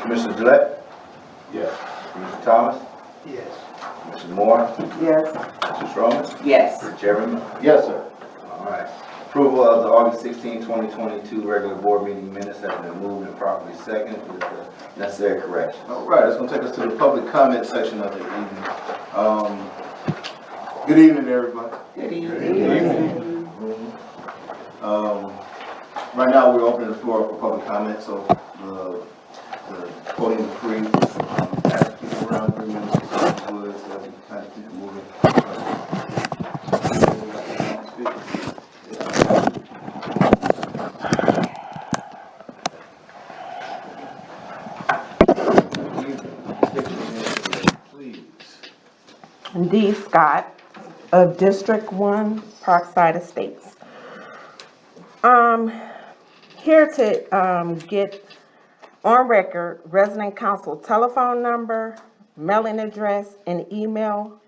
Commissioner Gillette? Yes. Commissioner Thomas? Yes. Commissioner Moore? Yes. Mr. Stroman? Yes. Chairman? Yes, sir. All right. Approval of the August 16, 2022 regular board meeting minutes has been moved and properly seconded with the necessary correction. All right, that's going to take us to the public comment section of the evening. Good evening, everybody. Good evening. Right now, we're opening the floor for public comment, so the podium is free. Ask people around 3 minutes, so we can kind of keep it moving. D. Scott of District 1, Parkside Estates. Here to get on record resident council telephone number, mailing address, and email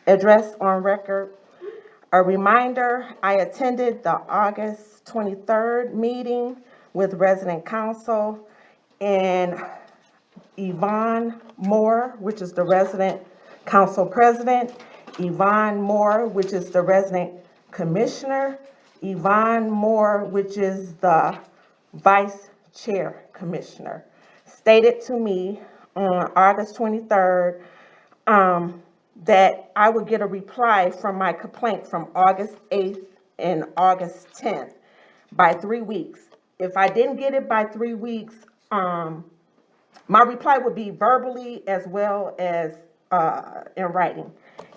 address on record. A reminder, I attended the August 23rd meeting with resident council and Evonne Moore, which is the resident council president, Evonne Moore, which is the resident commissioner, Evonne Moore, which is the vice chair commissioner, stated to me on August 23rd that I would get a reply from my complaint from August 8th and August 10th by 3 weeks. If I didn't get it by 3 weeks, my reply would be verbally as well as in writing.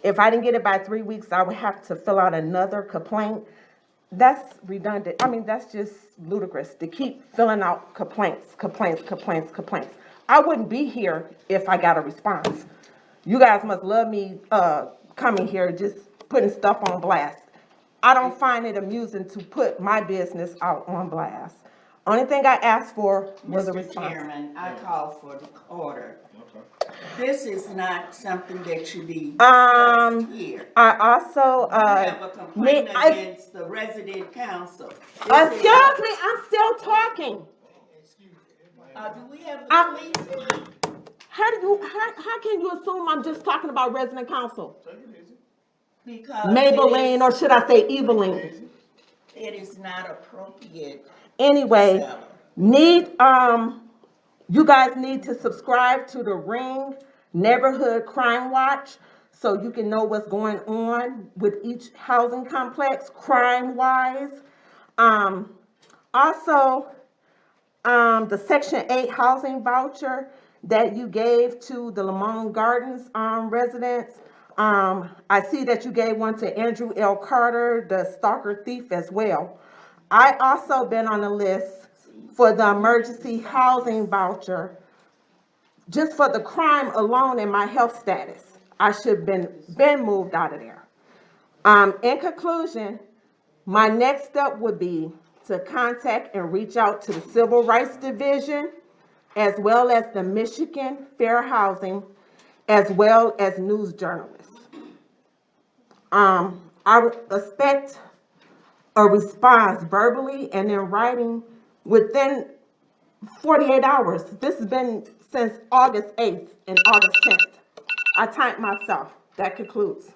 If I didn't get it by 3 weeks, I would have to fill out another complaint. That's redundant. I mean, that's just ludicrous to keep filling out complaints. I wouldn't be here if I got a response. You guys must love me coming here just putting stuff on blast. I don't find it amusing to put my business out on blast. Only thing I asked for was a response. Mr. Chairman, I call for the order. This is not something that should be discussed here. I also We have a complaint against the resident council. excuse me, I'm still talking. Do we have the police? How can you assume I'm just talking about resident council? Because Maybelline, or should I say Eveline? it is not appropriate. Anyway, you guys need to subscribe to the Ring Neighborhood Crime Watch so you can know what's going on with each housing complex crime-wise. Also, the Section 8 housing voucher that you gave to the Lamont Gardens residents. I see that you gave one to Andrew L. Carter, the stalker thief, as well. I also been on the list for the emergency housing voucher just for the crime alone and my health status. I should have been moved out of there. In conclusion, my next step would be to contact and reach out to the Civil Rights Division, as well as the Michigan Fair Housing, as well as news journalists. I would expect a response verbally and in writing within 48 hours. This has been since August 8th and August 10th. I timed myself. That concludes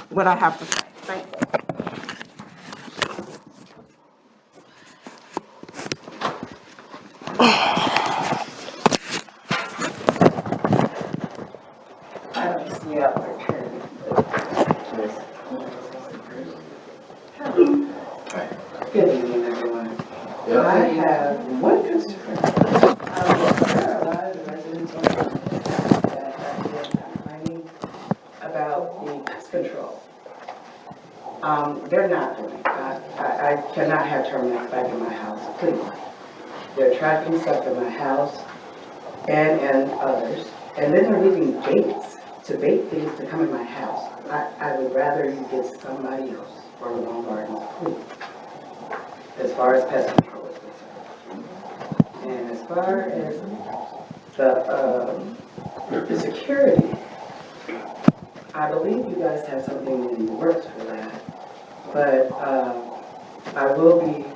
what I have to say. Thank you. I don't see opportunity. Good evening, everyone. I have one concern. There are a lot of residents on that have been complaining about the pest control. They're not doing it. I cannot have termites back in my house, please. They're tracking stuff in my house and others, and then they're leaving gates to bait things to come in my house. I would rather you get somebody else for the lawn gardens, please. As far as pest control is concerned. And as far as the security, I believe you guys have something in the works for that. But I will be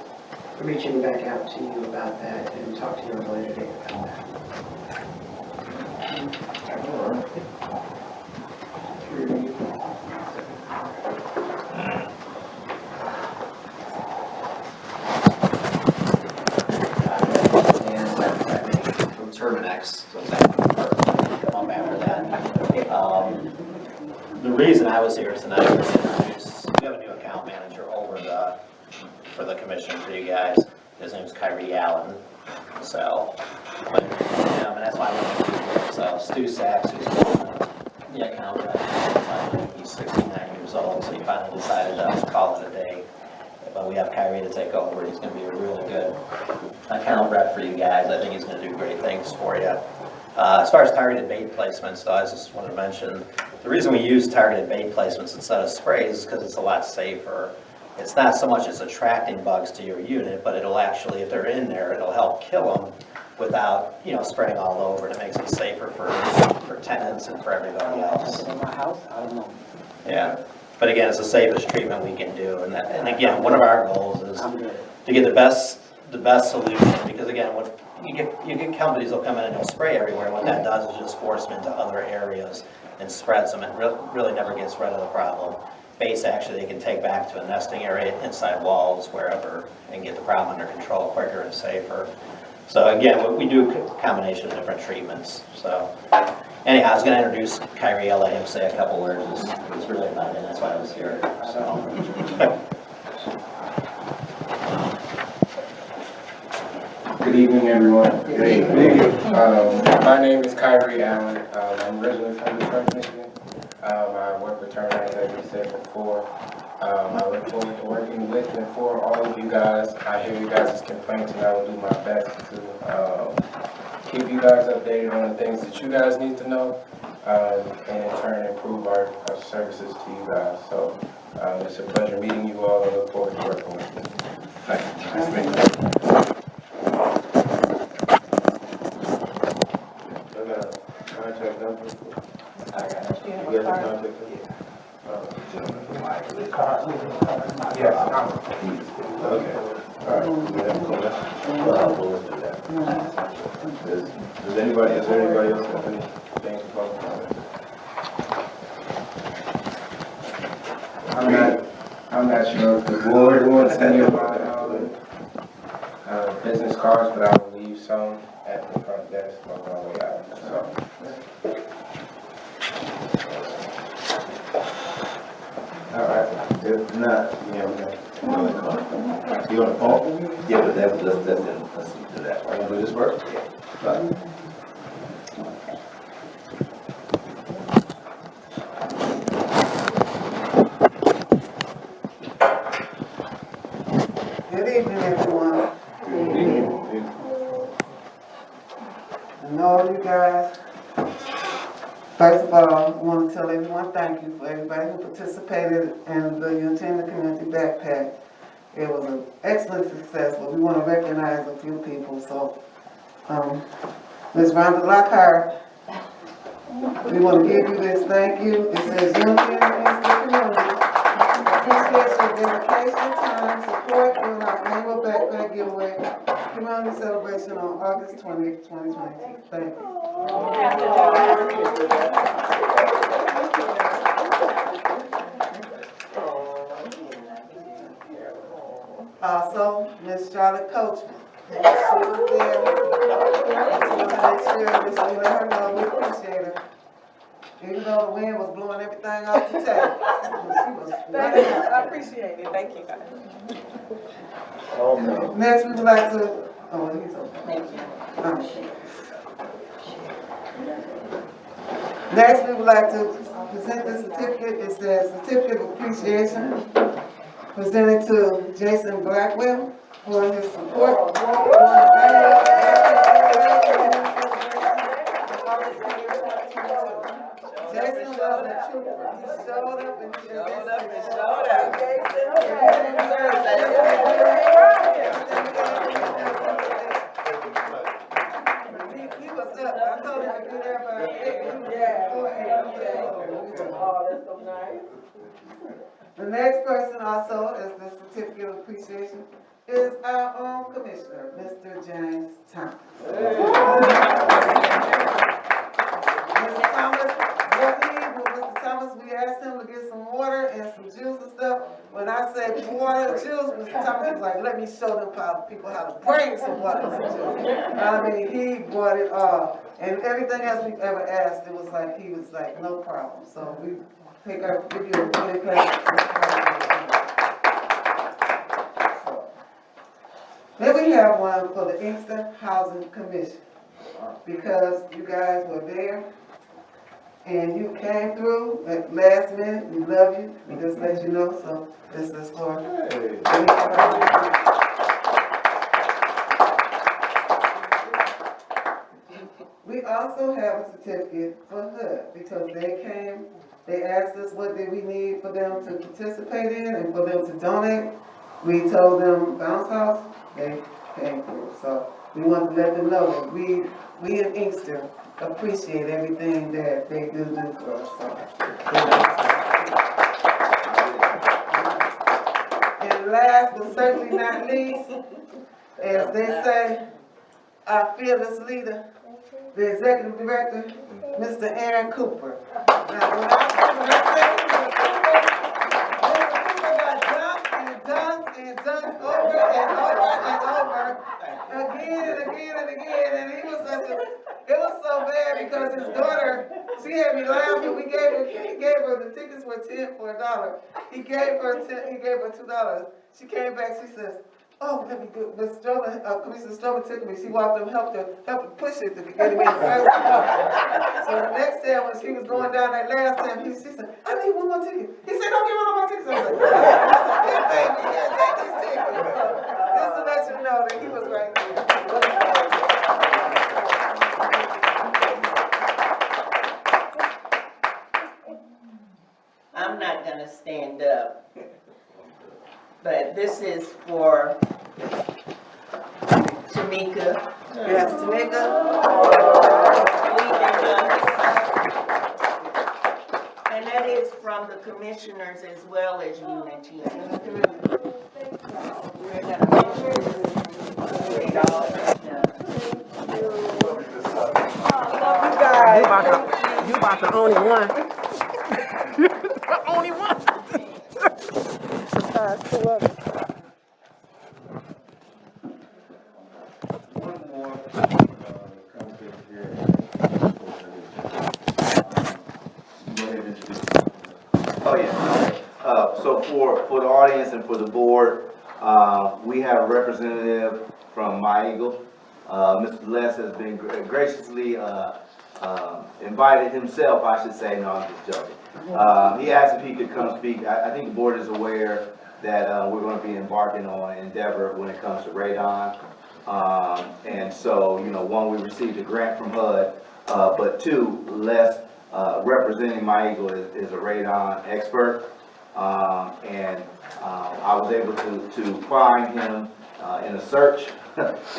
reaching back out to you about that and talk to you on a later date about that. From Terminex, so that come after that. The reason I was here tonight was to introduce, we have a new account manager for the commission for you guys. His name's Kyrie Allen. So, and that's why I wanted to be here. So Stu Sachs, who's the account rep, I think he's 69 years old, so he finally decided to call it a day. But we have Kyrie to take over. He's going to be a really good account rep for you guys. I think he's going to do great things for you. As far as targeted bait placements, though, I just want to mention, the reason we use targeted bait placements instead of sprays is because it's a lot safer. It's not so much as attracting bugs to your unit, but it'll actually, if they're in there, it'll help kill them without, spraying all over. And it makes it safer for tenants and for everybody else. In my house, I don't know. Yeah. But again, it's the safest treatment we can do. And again, one of our goals is to get the best solution, because again, what you get companies will come in and they'll spray everywhere. What that does is just force them into other areas and spreads them. It really never gets rid of the problem. Baits actually they can take back to a nesting area inside walls, wherever, and get the problem under control quicker and safer. So again, we do a combination of different treatments. So anyhow, I was going to introduce Kyrie. I'll let him say a couple words. It's really about it. That's why I was here. So. Good evening, everyone. Good evening. My name is Kyrie Allen. I'm originally from Detroit, Michigan. I work with Terminex, as you said before. I look forward to working with and for all of you guys. I hear you guys' complaints, and I will do my best to keep you guys updated on the things that you guys need to know, and in turn improve our services to you guys. So it's a pleasure meeting you all. I look forward to working with you. Thank you. Nice meeting you. Contact number? I got it. You got the contact number? Yes. Okay. All right. We'll do that. Is there anybody else have anything to public comment? I'm not sure if the board wants any of my business cards, but I will leave some at the front desk on my way out. So. All right, if not, yeah, we got, you on the phone? Yeah, but let's do that. Are you gonna do this first? Right. Good evening, everyone. And all you guys, first of all, I want to tell everyone thank you for everybody who participated in the Untitled Community Backpack. It was an excellent success, but we want to recognize a few people. So, Ms. Rhonda Lockhart, we want to give you this thank you. It says Unity against the community. Appreciate your dedication, time, support during our annual backpack giveaway community celebration on August 20th, 2022. Thank you. Also, Miss Charlotte Coachman. She was there. She was make sure that we let her know we appreciate her. Even though the wind was blowing everything off the table. She was ready. I appreciate it. Thank you, guys. Next, we would like to, he's okay. Thank you. Next, we would like to present the certificate. It says Certificate of Appreciation, presented to Jason Blackwell for his support. Jason was a trooper. He showed up and showed up. He was up. I told him to get there by 8. Oh, that's so nice. The next person also is the Certificate of Appreciation is our own commissioner, Mr. James Thomas. Mr. Thomas, Mr. Thomas, we asked him to get some water and some juice and stuff. When I said water and juice, Mr. Thomas was like, let me show them people how to bring some water and some juice. I mean, he brought it all. And everything else we've ever asked, it was like, he was like, no problem. So we give you a big clap. Then we have one for the Inkster Housing Commission, because you guys were there and you came through at last minute. We love you. We just let you know. So this is for. We also have a certificate for HUD because they came. They asked us what did we need for them to participate in and for them to donate. We told them bounce house. They came through. So we want to let them know that we in Inkster appreciate everything that they do for us. So, and last but certainly not least, as they say, our fearless leader, the executive director, Mr. Aaron Cooper. Now, when done over and over and again, and he was it was so bad because his daughter, she had me laughing. He gave her the tickets were $10 for $1. He gave her $2. She came back, she says, oh, let me do Miss Strowman, Commissioner Strowman took me. She walked up, helped her push it to get him in the first one. So the next time when she was going down that last time, she said, I need one more ticket. He said, don't give her no more tickets. I was like, yeah, baby, yeah, take this ticket. So just to let you know that he was right there. I'm not gonna stand up, but this is for Tamika. Yes, Tamika. Leaving us. And that is from the commissioners as well as Unity. You about the only one. Only one. One more conversation here. Oh, yeah. So for the audience and for the board, we have a representative from My Eagle. Mr. Les has been graciously invited himself, I should say. No, I'm just joking. He asked if he could come speak. I think the board is aware that we're going to be embarking on an endeavor when it comes to Radon. And so, one, we received a grant from HUD, but two, Les representing My Eagle is a Radon expert. And I was able to find him in a search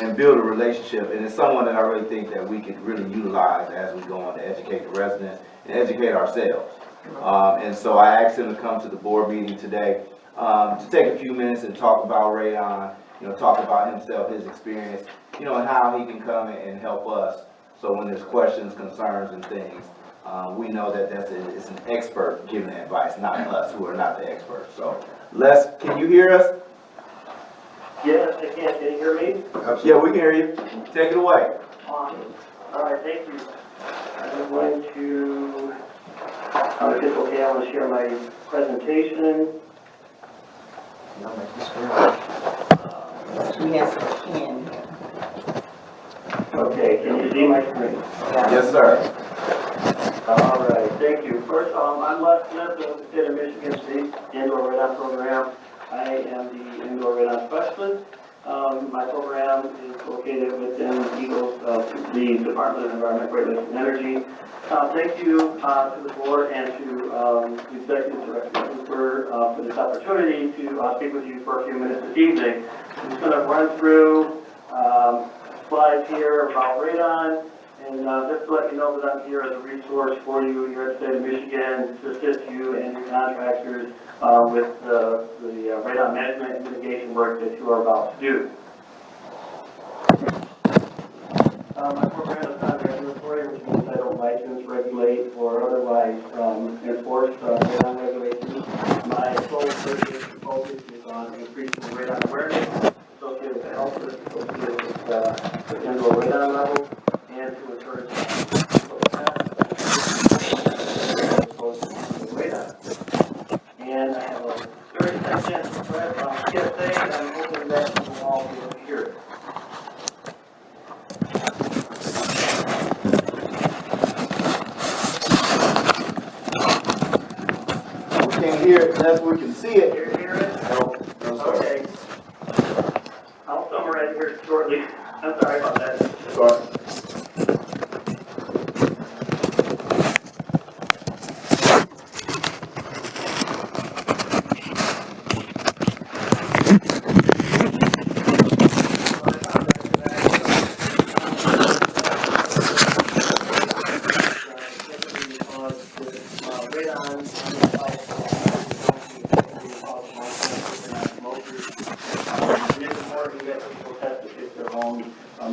and build a relationship. And it's someone that I really think that we could really utilize as we go on to educate the residents and educate ourselves. And so I asked him to come to the board meeting today to take a few minutes and talk about Radon, talk about himself, his experience, and how he can come and help us. So when there's questions, concerns, and things, we know that it's an expert giving advice, not us who are not the experts. So, Les, can you hear us? Yes, I can. Can you hear me? Yeah, we can hear you. Take it away. Awesome. All right, thank you. I'm going to, if it's okay, I want to share my presentation. Yes, I can. Okay, can you see my screen? Yes, sir. All right, thank you. First, I'm Les Smith of the State of Michigan State Indoor Radon Program. I am the Indoor Radon Specialist. My program is located within the Department of Environment, Regulation, and Energy. Thank you to the board and to the Executive Director for this opportunity to speak with you for a few minutes this evening. I'm just going to run through slides here about radon And just to let you know that I'm here as a resource for you here at the state of Michigan to assist you and your contractors with the radon management and mitigation work that you are about to do. My program is not regulatory, which means I don't license, regulate, or otherwise enforce radon regulations. My sole focus is on increasing radon awareness associated with the health risks associated with the indoor radon level, and to encourage people to radon. And I have a 30-second PSA, and I'm hoping that you will all be able to hear it. Can't hear it unless we can see it. You hear it? No, no, sir. Okay. I'll summarize here shortly. I'm sorry about that. Sorry.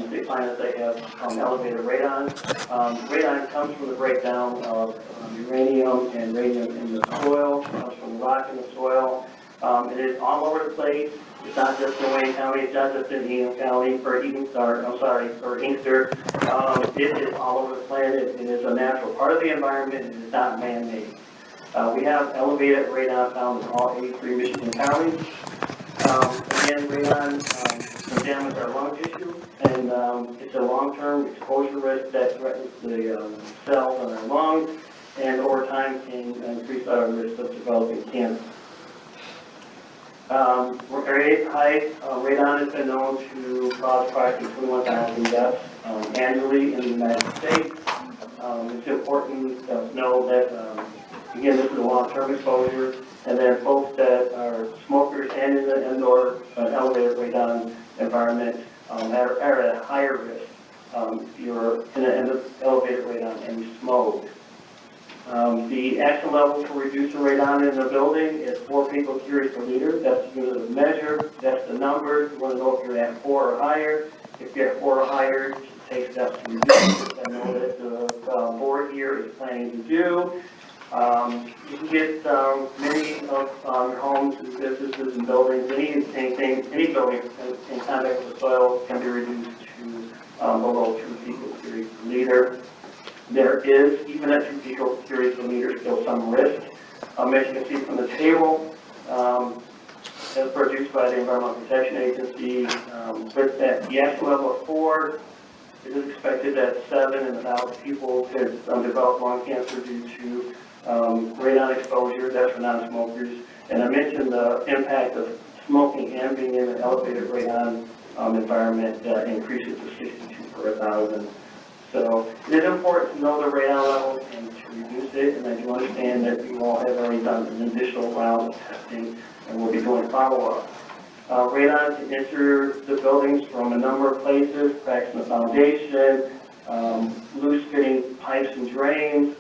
They find that they have elevated radon. Radon comes from the breakdown of uranium and radium in the soil, comes from rock in the soil. It is all over the place. It's not just in Wayne County, it's not just in Enum County, or Inkster. It is all over the planet. It is a natural part of the environment, and it is not man-made. We have elevated radon found in all 83 Michigan counties. Again, radon can damage our lung tissue, and it's a long-term exposure risk that threatens the cells in our lungs, and over time can increase our risk of developing cancer. High radon has been known to cause approximately 21,000 deaths annually in the United States. It's important to know that, again, this is a long-term exposure, and then folks that are smokers and in the indoor elevated radon environment are at a higher risk. If you're in an elevated radon and you smoke. The action level for reducing radon in the building is 4 picocuries per liter. That's the unit of measure. That's the number. You want to know if you're at 4 or higher. If you're at 4 or higher, take steps to reduce it. I know that the board here is planning to do. You can get many of your homes and businesses and buildings, any building in contact with the soil can be reduced to below 2 picocuries per liter. There is, even at 2 picocuries per liter, still some risk. As you can see from the table, as produced by the Environmental Protection Agency, with that the action level of 4, it is expected that 7 in 1,000 people could develop lung cancer due to radon exposure. That's for non-smokers. And I mentioned the impact of smoking and being in an elevated radon environment that increases to 62 per 1,000. So it is important to know the radon level and to reduce it, and I do understand that you all have already done an additional round of testing and will be doing follow-up. Radon can enter the buildings from a number of places: cracks in the foundation, loose-fitting pipes and drains.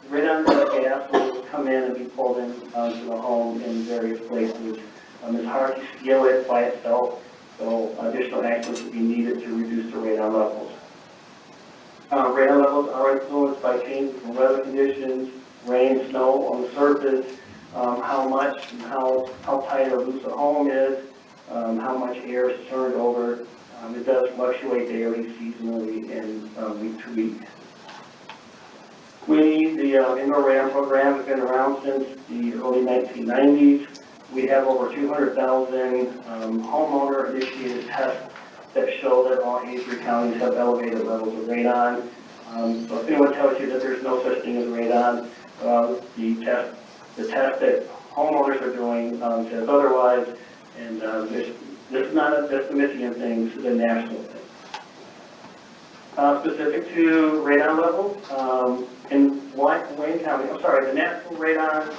Radon gas will come in and be pulled into the home in various places. It's hard to scale it by itself, so additional actions will be needed to reduce the radon levels. Radon levels are influenced by changes in weather conditions, rain, snow on the surface, how much and how tight or loose a home is, how much air is turned over. It does fluctuate daily, seasonally, and week to week. The indoor radon program has been around since the early 1990s. We have over 200,000 homeowner-initiated tests that show that all 83 counties have elevated levels of radon. So if anyone tells you that there's no such thing as radon, the test that homeowners are doing says otherwise, and this is not just a Michigan thing, this is a national thing. Specific to radon levels, in Wayne County, the natural radon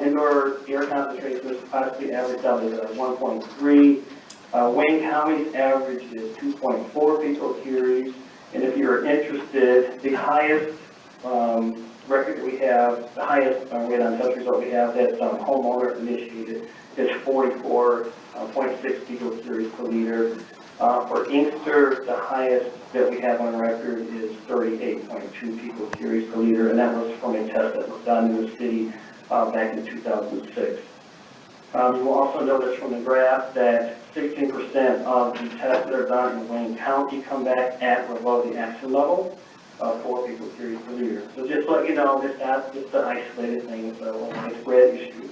indoor air concentration is possibly averaged out at 1.3. Wayne County's average is 2.4 picocuries, And if you're interested, the highest record that we have, the highest radon test result we have that's homeowner initiated is 44.6 picocuries per liter. For Inkster, the highest that we have on record is 38.2 picocuries per liter, and that was from a test that was done in the city back in 2006. You will also notice from the graph that 16% of the tests that are done in Wayne County come back at or above the action level of 4 picocuries per liter. So just to let you know, it's not just an isolated thing, it's a widespread issue.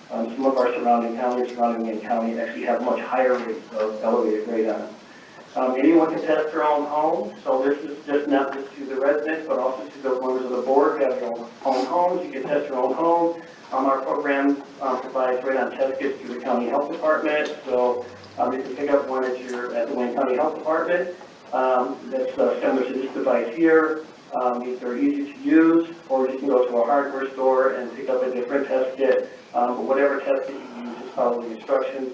Some of our surrounding counties, surrounding Wayne County, actually have much higher rates of elevated radon. Anyone can test their own home, so this is just not just to the residents, but also to the members of the board who have your own homes. You can test your own home. Our program provides radon test kits through the county health department, so you can pick up one at the Wayne County Health Department. That's similar to this device here. They're easy to use, or you can go to a hardware store and pick up a different test kit. But whatever test kit you use, just follow the instructions.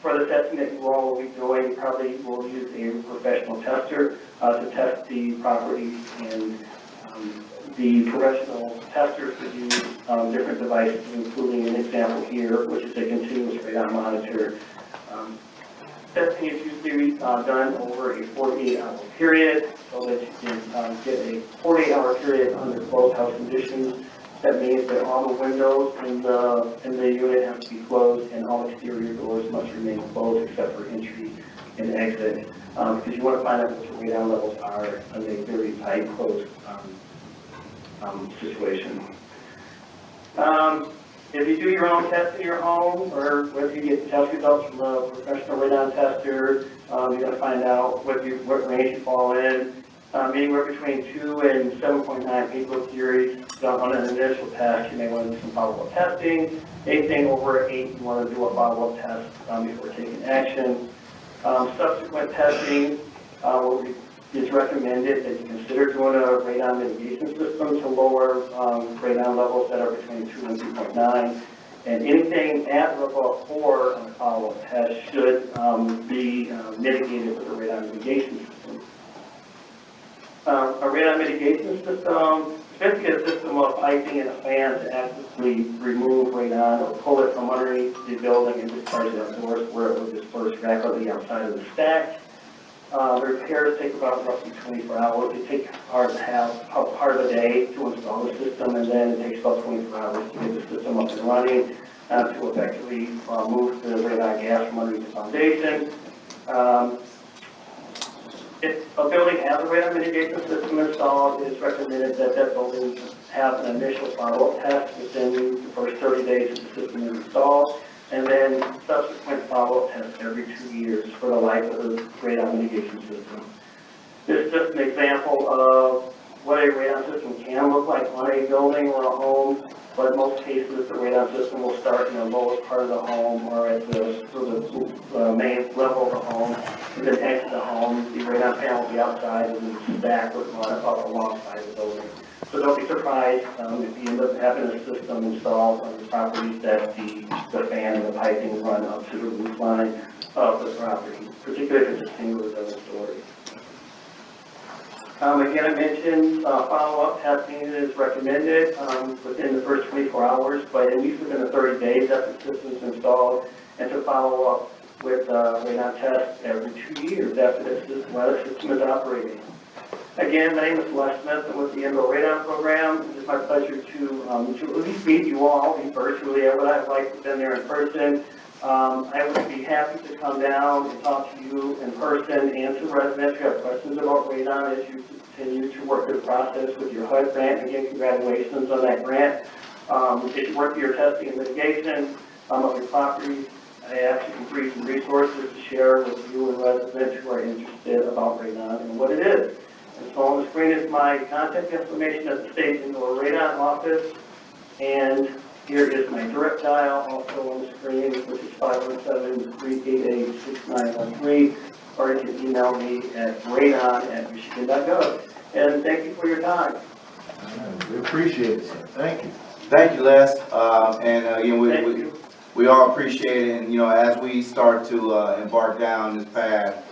For the testing that you all will be doing, you probably will use a professional tester to test the properties, and the professional testers could use different devices, including an example here, which is a continuous radon monitor. Testing is usually done over a 48-hour period, so that you can get a 48-hour period under closed house conditions. That means that all the windows in the unit have to be closed, and all exterior doors must remain closed except for entry and exit, because you want to find out what your radon levels are in a very tight, closed situation. If you do your own test in your home, or whether you get test results from a professional radon tester, you're going to find out what range you fall in. Anywhere between 2 and 7.9 picocuries on an initial test. You may want to do some follow-up testing. Anything over 8, you want to do a follow-up test before taking action. Subsequent testing it's recommended that you consider doing a radon mitigation system to lower radon levels that are between 2 and 2.9. And anything at or above 4 on the follow-up test should be mitigated with a radon mitigation system. A radon mitigation system is basically a system of piping and a fan to actively remove radon or pull it from underneath the building and discharge it outdoors where it will disperse rapidly outside of the stack. The repairs take about roughly 24 hours. It takes part of a day to install the system, and then it takes about 24 hours to get the system up and running to effectively move the radon gas from underneath the foundation. If a building has a radon mitigation system installed, it is recommended that that building have an initial follow-up test within the first 30 days of the system is installed, and then subsequent follow-up tests every 2 years for the life of the radon mitigation system. This is just an example of what a radon system can look like on a building or a home, but in most cases the radon system will start in the lowest part of the home or at the main level of the home, and then exit the home. The radon panel will be outside, and the stack would run up alongside the building. So don't be surprised if you end up having a system installed on the properties that the fan and the piping run up to the roof line of the property, particularly if it's a single or double story. Again, I mentioned follow-up testing is recommended within the first 24 hours, but at least within the 30 days after the system is installed, and to follow up with radon tests every 2 years after the system is operating. Again, my name is Les Smith. I'm with the Indoor Radon Program. It is my pleasure to at least meet you all virtually. I would have liked to have been there in person. I would be happy to come down and talk to you in person and to residents who have questions about radon as you continue to work through the process with your HUD grant. Again, congratulations on that grant. As you work through your testing and mitigation of your properties, I ask you to bring some resources to share with you and residents who are interested about radon and what it is. And so on the screen is my contact information at the State Indoor Radon Office, and here is my direct dial also on the screen, which is 517-388-6913, or you can email me at radon@michigan.gov. And thank you for your time. We appreciate it, sir. Thank you. Thank you, Les. And again, we all appreciate it. And as we start to embark down this path,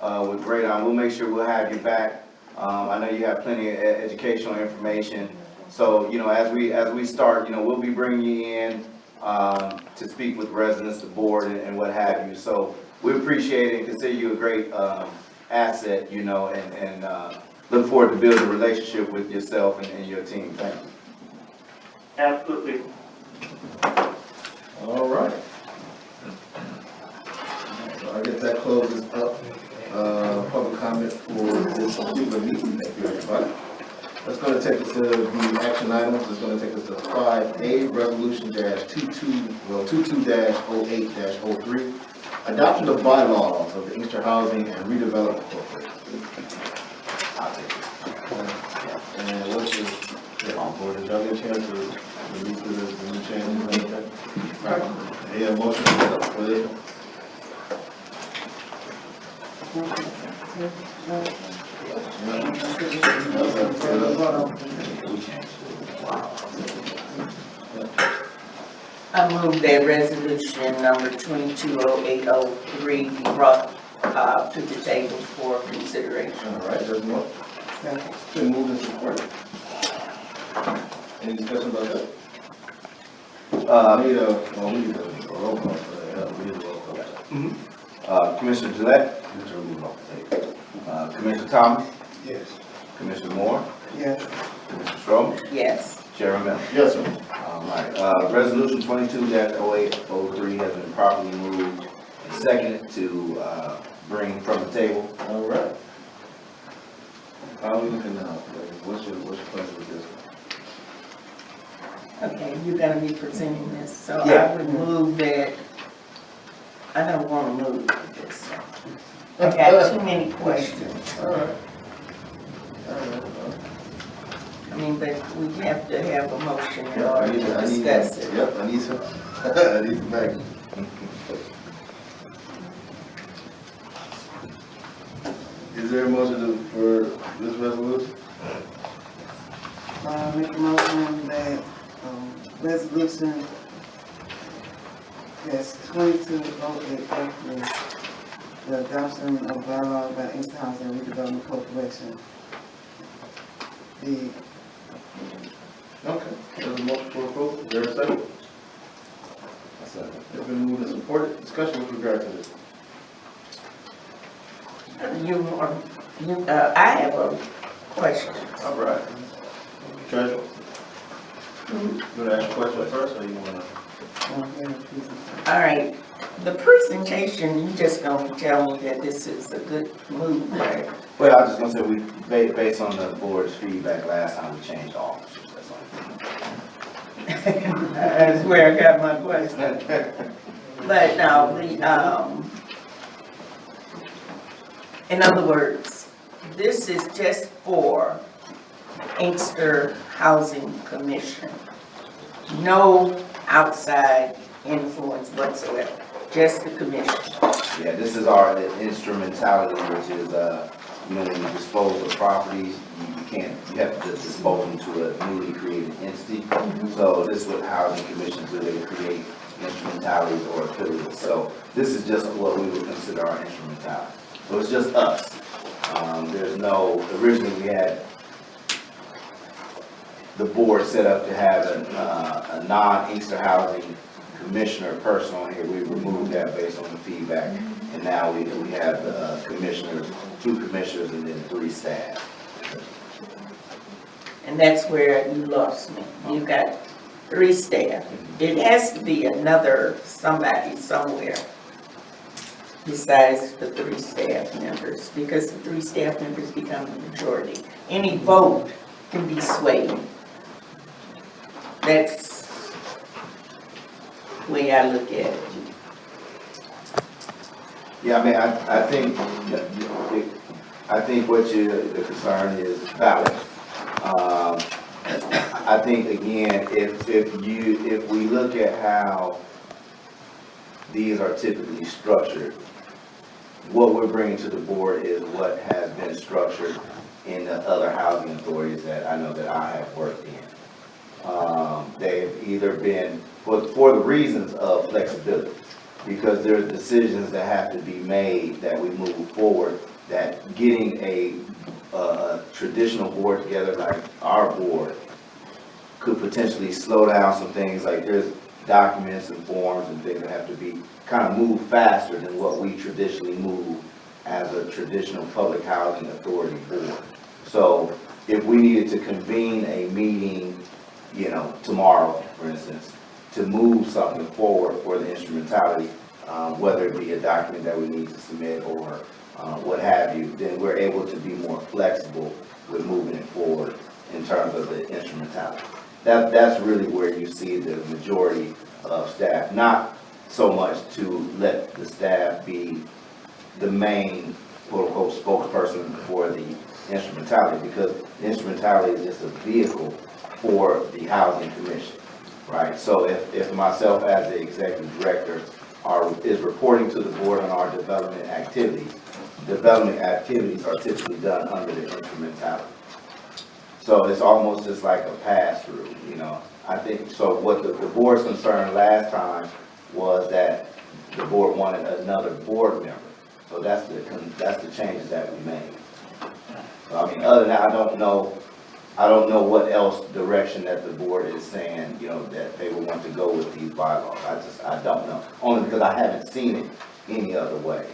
with Radon. We'll make sure we'll have you back. I know you have plenty of educational information. So, you know, as we start, you know, we'll be bringing you in to speak with residents, the board, and what have you. So we appreciate it and consider you a great asset, you know, and look forward to building a relationship with yourself and your team. Thank you. Absolutely. All right. So I guess that closes up, public comment for this particular meeting. Thank you, everybody. That's gonna take us to the action items. It's gonna take us to 5A, resolution -22-08-03, adoption of bylaws of the Inkster Housing and Redevelopment Corporation. I'll take it. And what's your, board, did y'all get a chance to review the new changes and everything? Right. Any motion for this one? I move that resolution number 220803 be brought to the table for consideration. All right, there's more. Been moved and supported. Any discussion about that? We need a roll call for that. We need a roll call. Commissioner Gillette, Commissioner move off the table. Commissioner Thomas, Yes. Commissioner Moore, Yes. Commissioner Strowman, Yes. Chairman Miller. Yes, sir. All right, resolution 22-0803 has been properly moved and seconded to bring from the table. All right. How are we looking now? What's your pleasure with this one? Okay, you're gonna be presenting this, so Yeah. I would move that, I don't wanna move this. I got too many questions. All right. I mean, but we have to have a motion in Yeah, order to discuss it. Yep, I need some, I need some back. Is there a motion for this resolution? Make a motion that, resolution that's 220803, the adoption of bylaws by Inkster Housing and Redevelopment Corporation. Okay, there's a motion for approval. Is there a second? A second. It's been moved and supported. Discussion with regard to this. I have a question. All right. Treasurer? You want to ask a question first, or you want to? All right, the presentation, you just gonna tell me that this is a good move, right? Well, I was just gonna say, based on the board's feedback last time, we changed officers, that's all. That's where I got my question. But no, in other words, this is just for Inkster Housing Commission. No outside influence whatsoever, just the commission. Yeah, this is our instrumentality, which is, you know, when you dispose of properties, you have to dispose them to a newly created entity. So this is what housing commissions do, they create instrumentalities or affiliates. So this is just what we would consider our instrumentality. So it's just us. There's no, originally we had the board set up to have a non-Inkster housing commissioner person on here. We removed that based on the feedback. And now we have commissioners, 2 commissioners and then 3 staff. And that's where you lost me. You got 3 staff. It has to be another somebody somewhere besides the 3 staff members, because the 3 staff members become the majority. Any vote can be swayed. That's the way I look at it. Yeah, I mean, I think what the concern is valid. I think again, if we look at how these are typically structured, what we're bringing to the board is what has been structured in the other housing authorities that I know that I have worked in. They've either been for the reasons of flexibility, because there are decisions that have to be made that we move forward that getting a traditional board together like our board could potentially slow down some things, like there's documents and forms and things that have to be kind of moved faster than what we traditionally move as a traditional public housing authority board. So if we needed to convene a meeting, you know, tomorrow, for instance, to move something forward for the instrumentality, whether it be a document that we need to submit or what have you, then we're able to be more flexible with moving it forward in terms of the instrumentality. That's really where you see the majority of staff, not so much to let the staff be the main quote-unquote spokesperson for the instrumentality, because the instrumentality is just a vehicle for the housing commission, right? So if myself as the executive director is reporting to the board on our development activities are typically done under the instrumentality. So it's almost just like a pass-through, you know. I think, so what the board's concern last time was that the board wanted another board member. So that's the changes that we made. So I mean, other than that, I don't know what else direction that the board is saying, you know, that they would want to go with these bylaws. I don't know. Only because I haven't seen it any other way.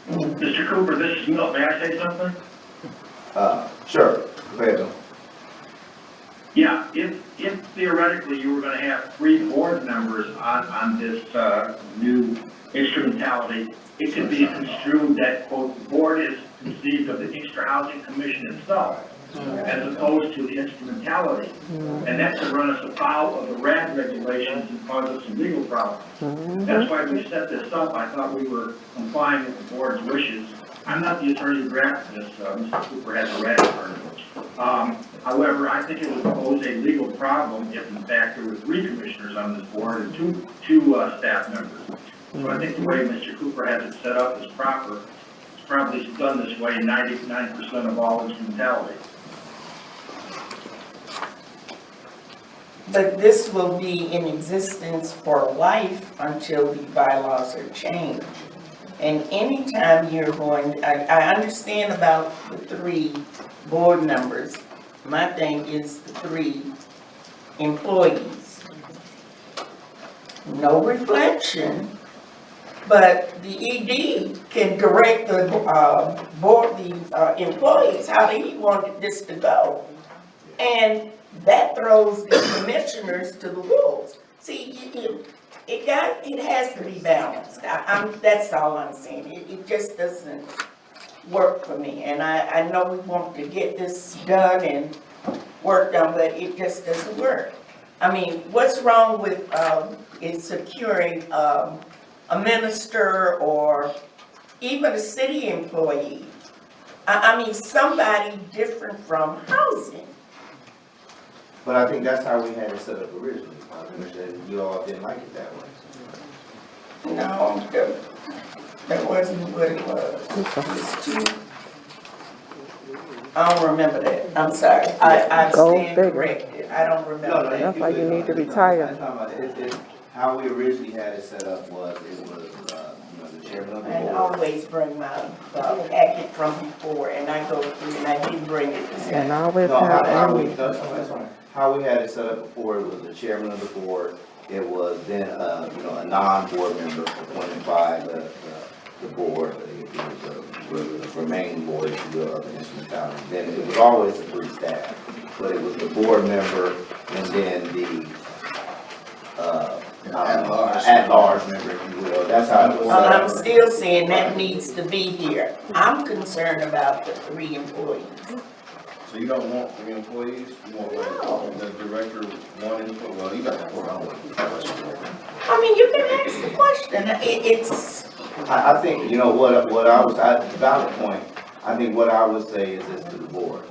Mr. Cooper, this is Milt. May I say something? Sure. Go ahead, Bill. Yeah, if theoretically you were gonna have 3 board members on this, new instrumentality, it could be construed that, quote, the board is conceived of the Inkster Housing Commission itself, as opposed to the instrumentality. And that could run us afoul of the RAD regulations and cause us some legal problems. That's why we set this up. I thought we were complying with the board's wishes. I'm not the attorney who drafted this, Mr. Cooper has a RAD attorney. However, I think it would pose a legal problem if in fact there were 3 commissioners on this board and two staff members. So I think the way Mr. Cooper has it set up is proper. It's probably done this way in 99% of all instrumentalities. But this will be in existence for life until the bylaws are changed. And anytime you're going, I understand about the 3 board members. My thing is the 3 employees. No reflection, but the ED can direct the board, the employees, how he wanted this to go. And that throws the commissioners to the wolves. See, it has to be balanced. That's all I'm saying. It just doesn't work for me. And I know we want to get this done and work done, but it just doesn't work. I mean, what's wrong with in securing a minister or even a city employee? I mean, somebody different from housing. But I think that's how we had it set up originally. I understand you all didn't like it that way. No, that wasn't what it was. It was too. I don't remember that. I'm sorry. I stand corrected. I don't remember that. That's why you need to retire. How we originally had it set up was, it was, you know, the chairman of the I board. always bring my packet from before, and I go through, and I didn't bring it this And time. always No, have that's fine. How we had it set up before, it was the chairman of the board. It was then, you know, a non-board member appointed by the board, the remaining board, if you will, of the instrumentality. Then it was always the 3 staff, but it was the board member and then the, at-large member, if you will. That's how it was set I'm up. still saying that needs to be here. I'm concerned about the 3 employees. So you don't want 3 employees? You want like the director, 1 input? Well, you got the 4 hours. I mean, you can ask the question. It's, I think, you know, what I was, at the valid point, I think what I would say is this to the board.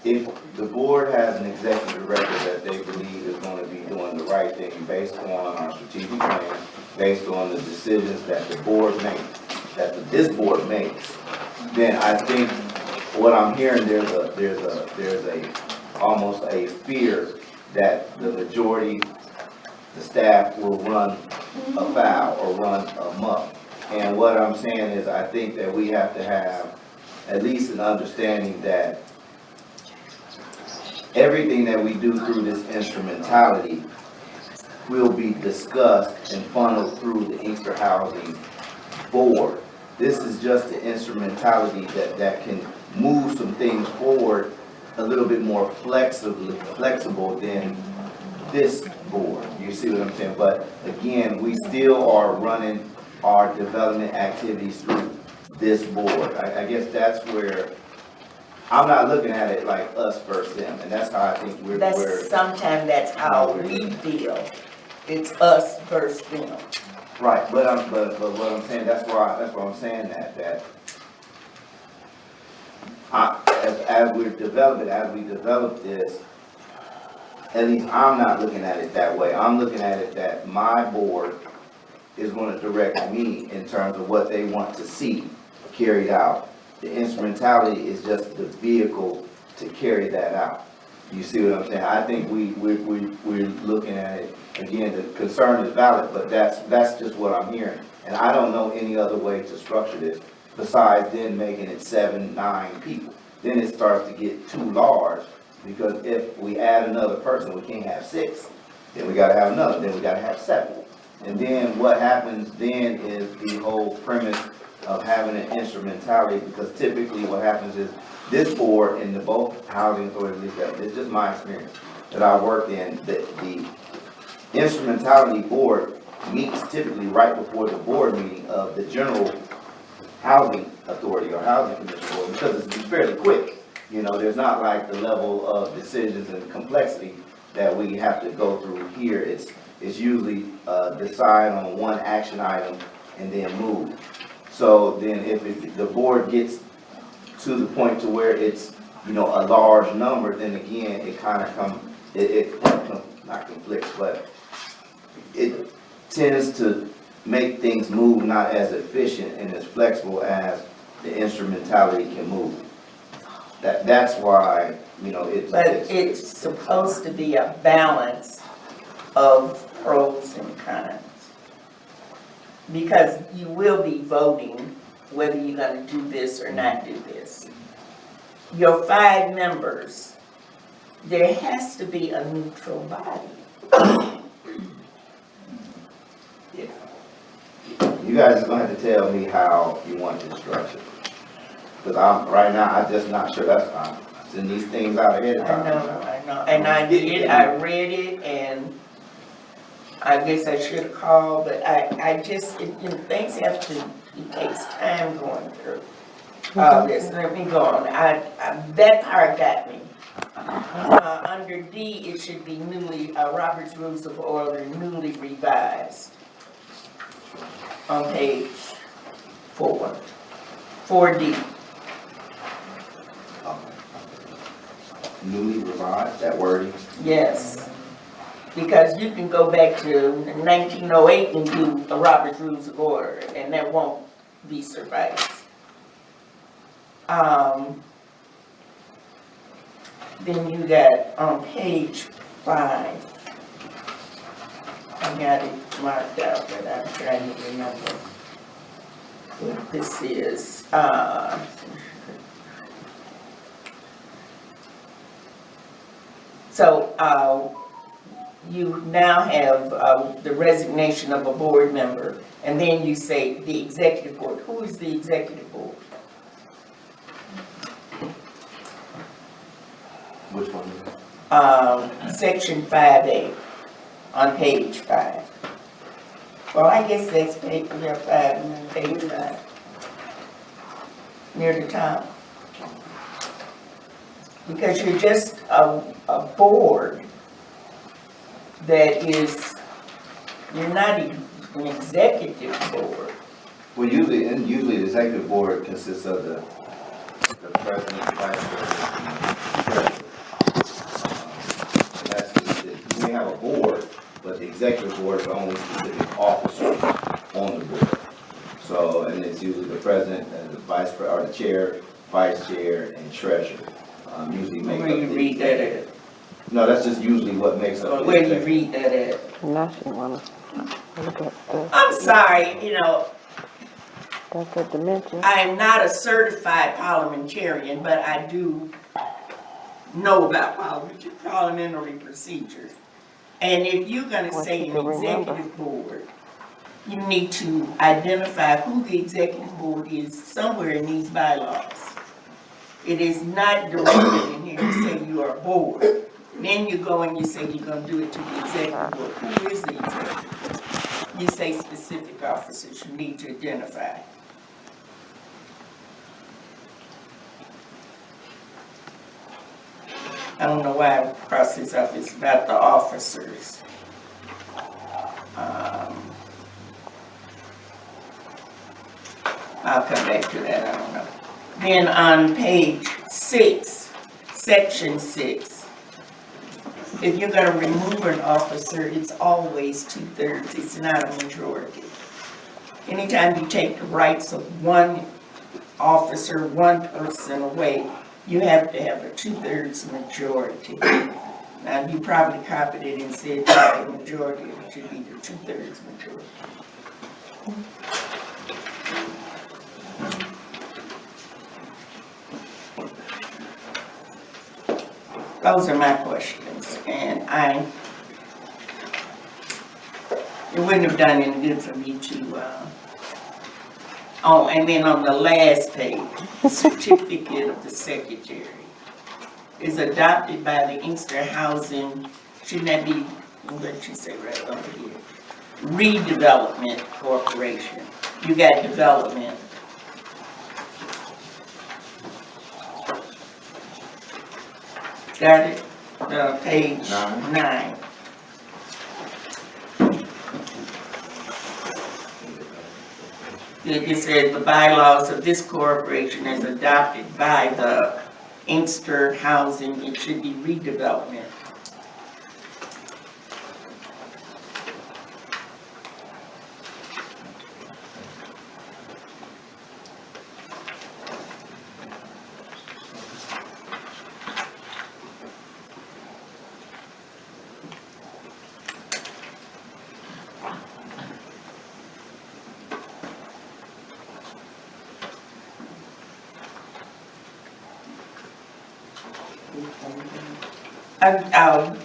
If the board has an executive director that they believe is going to be doing the right thing based on our strategic plan, based on the decisions that the board makes, this board makes, then I think what I'm hearing, there's almost a fear that the majority the staff will run afoul or run amok. And what I'm saying is, I think that we have to have at least an understanding that everything that we do through this instrumentality will be discussed and funneled through the Inkster Housing Board. This is just the instrumentality that can move some things forward a little bit more flexible than this board. You see what I'm saying? But again, we still are running our development activities through this board. I guess that's where, I'm not looking at it like us versus them, and that's how I think we're. Sometimes that's how we feel. It's us versus them. Right, but what I'm saying, that's why I'm saying that as we develop this, at least I'm not looking at it that way. I'm looking at it that my board is going to direct me in terms of what they want to see carried out. The instrumentality is just the vehicle to carry that out. You see what I'm saying? I think we're looking at it, again, the concern is valid, but that's just what I'm hearing. And I don't know any other way to structure this besides then making it 7, 9 people. Then it starts to get too large, because if we add another person, we can't have 6. Then we gotta have another, then we gotta have 7. And then what happens then is the whole premise of having an instrumentality, because typically what happens is this board and the both housing authorities, it's just my experience that I worked in, the instrumentality board meets typically right before the board meeting of the general housing authority or housing commission board, because it's fairly quick. You know, there's not like the level of decisions and complexity that we have to go through here. It's usually decide on one action item and then move. So then if the board gets to the point to where it's, you know, a large number, then again, it kind of not conflicts, but it tends to make things move not as efficient and as flexible as the instrumentality can move. That's why, you know, It's supposed to be a balance of pros and cons. Because you will be voting whether you're gonna do this or not do this. Your 5 members, there has to be a neutral body. You guys are gonna have to tell me how you want this structured. Because I'm just not sure. I'm sending these things out ahead of time. I know, and I read it, and I guess I should have called, but I just, things have to, it takes time going through. This, let me go on, that part got me. Under D, it should be newly, Robert's Rules of Order newly revised. On page 4D. Newly revised, that wording? Yes, because you can go back to 1908 and do a Robert's Rules of Order, and that won't be suffice. Then you got on page 5, I got it marked out, but I'm trying to remember what this is. So you now have the resignation of a board member, and then you say the executive board. Who is the executive board? Which one is it? Section 5A on page 5. Well, I guess that's page 5 and page 5. Near the top. Because you're just a board that is, you're not an executive board. Well, usually the executive board consists of the president, vice president, and that's we have a board, but the executive board is only specific officers on the board. So, and it's usually the president and the vice or the chair, vice chair, and treasurer. Usually make Where up you the read that at? No, that's just usually what makes up. Where you read that at? Now she wanna look at stuff. I'm sorry, That's a dementia. I am not a certified parliamentarian, but I do know about parliamentary procedures. And if you're gonna Well, say she an can remember. executive board, you need to identify who the executive board is somewhere in these bylaws. It is not directed in here to say you are a board. Then you go and you say you're gonna do it to the executive board. Who is the executive board? You say specific officers you need to identify. I don't know why I crossed this up, it's about the officers. I'll come back to that, I don't know. Then on page 6, section 6, if you're gonna remove an officer, it's always 2/3, it's not a majority. Anytime you take the rights of one officer, one person away, you have to have a 2/3 majority. Now, you probably copied it and said that the majority, it should be the 2/3 majority. Those are my questions, and it wouldn't have done any good for me to, and then on the last page, certificate of the secretary is adopted by the Inkster Housing, shouldn't that be, what you say right over here? Redevelopment Corporation. You got development. Got it? Page 9. It says the bylaws of this corporation is adopted by the Inkster Housing, it should be redevelopment.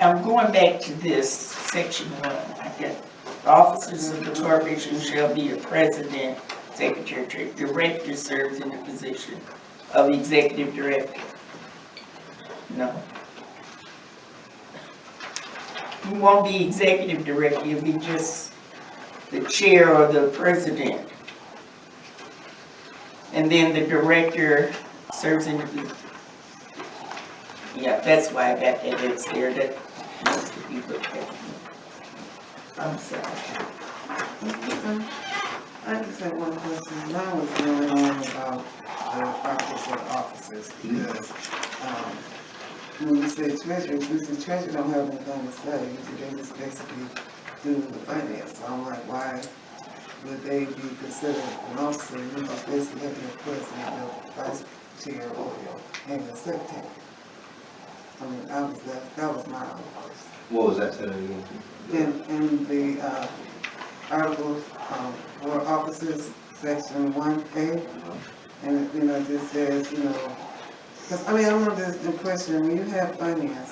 I'm going back to this, section 1, I guess. The officers of the corporation shall be the president, secretary, director serves in the position of executive director. No. You won't be executive director, you'll be just the chair or the president. And then the director serves in the, yeah, that's why I got that, it's there, that needs to be looked at. I'm sorry. I just have one question. Mine was going on about the office of officers, because, when you say treasurer, since the treasurer don't have anything to say, they just basically do the finance. So I'm like, why would they be considered an officer? You just basically have your president, your vice chair, or and the secretary. I mean, that was my own question. What was that said again? In the, articles, for officers, section 1A, and, it just says, because, I'm under the impression, when you have finance,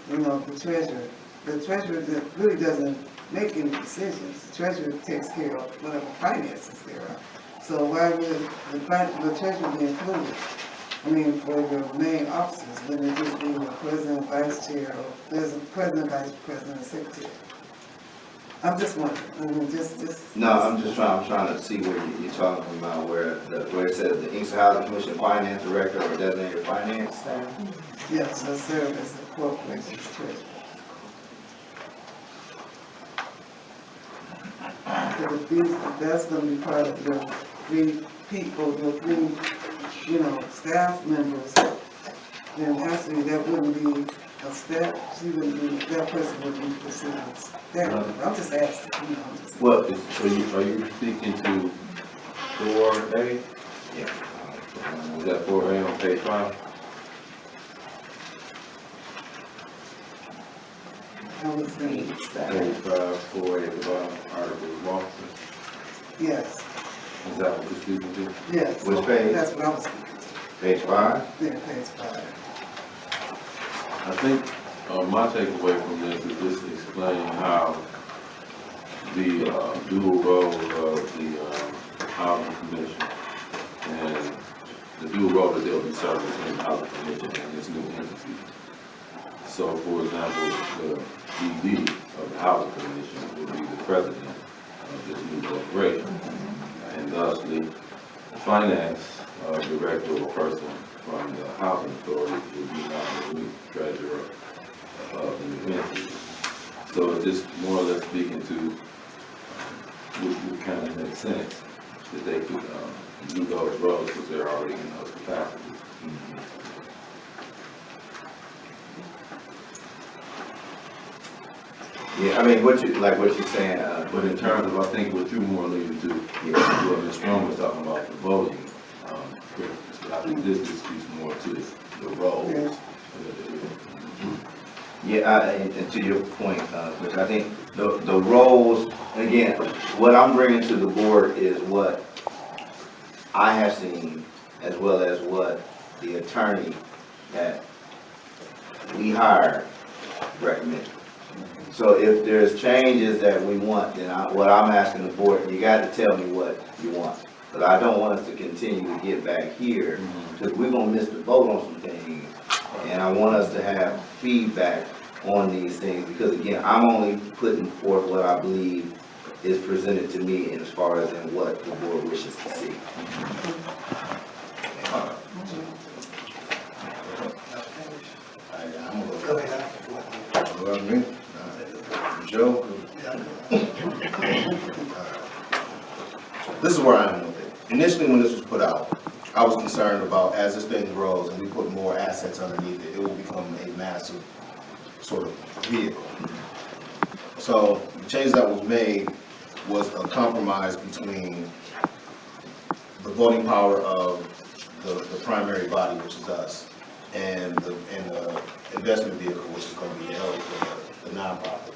the treasurer really doesn't make any decisions. The treasurer takes care of whatever finances there are. So why would the treasurer be included? I mean, for your main officers, wouldn't it just be the president, vice chair, or there's a president, vice president, and secretary? I'm just wondering, No, I'm trying to see where you're talking about, where it says the Inkster Housing Commission Finance Director or designated finance staff. yes, so serve as the corporation's treasurer. If that's gonna be part of your 3 people, your 3, staff members, then actually that wouldn't be a staff, that person would be considered staff. I'm just asking, What, are you speaking to 4A? Yeah. Is that 4A on page 5? I was saying, Page 4 at the bottom, Article Walker. yes, Is that what you're speaking to? yes. Which page? That's what I was thinking. Page 5? Yeah, page 5. I think my takeaway from this is just to explain how the dual role of the Housing Commission and the dual role that they'll be servicing the Housing Commission and this new entity. So, for example, the ED of the Housing Commission will be the president of this new corporation, and thusly, the finance director or person from the Housing Authority will be not the new treasurer of the new entity. So it's just more or less speaking to which would kind of make sense that they could do those roles because they're already in those capacities. Yeah, I mean, what you're saying, But in terms of, I think what you're more alluding to, what Ms. Strong was talking about, the voting, I think this speaks more to the role. yeah, and to your point, which I think the roles, again, what I'm bringing to the board is what I have seen, as well as what the attorney that we hired recommended. So if there's changes that we want, then what I'm asking the board, you got to tell me what you want. But I don't want us to continue to get back here, because we're gonna miss the boat on some things. And I want us to have feedback on these things, because again, I'm only putting forth what I believe is presented to me as far as in what the board wishes to see. Joe? This is where I am with it. Initially, when this was put out, I was concerned about as this thing grows and we put more assets underneath it, it will become a massive sort of vehicle. So the change that was made was a compromise between the voting power of the primary body, which is us, and the investment vehicle, which is going to be the nonprofit.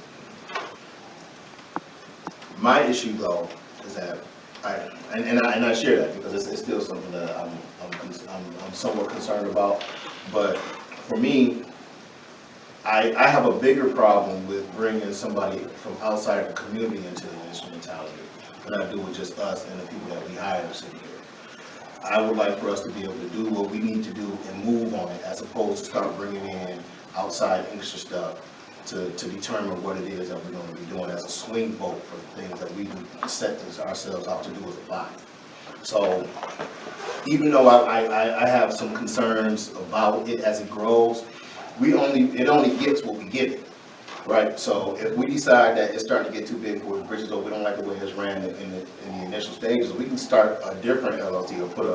My issue, though, is that I share that because it's still something that I'm somewhat concerned about. But for me, I have a bigger problem with bringing somebody from outside the community into the instrumentality than I do with just us and the people that we hire sitting here. I would like for us to be able to do what we need to do and move on it, as opposed to start bringing in outside Inkster stuff to determine what it is that we're going to be doing as a swing vote for the things that we set ourselves out to do as a body. So even though I have some concerns about it as it grows, it only gets what we give it, right? So if we decide that it's starting to get too big for the bridges, or we don't like the way it's ran in the initial stages, we can start a different LLC or put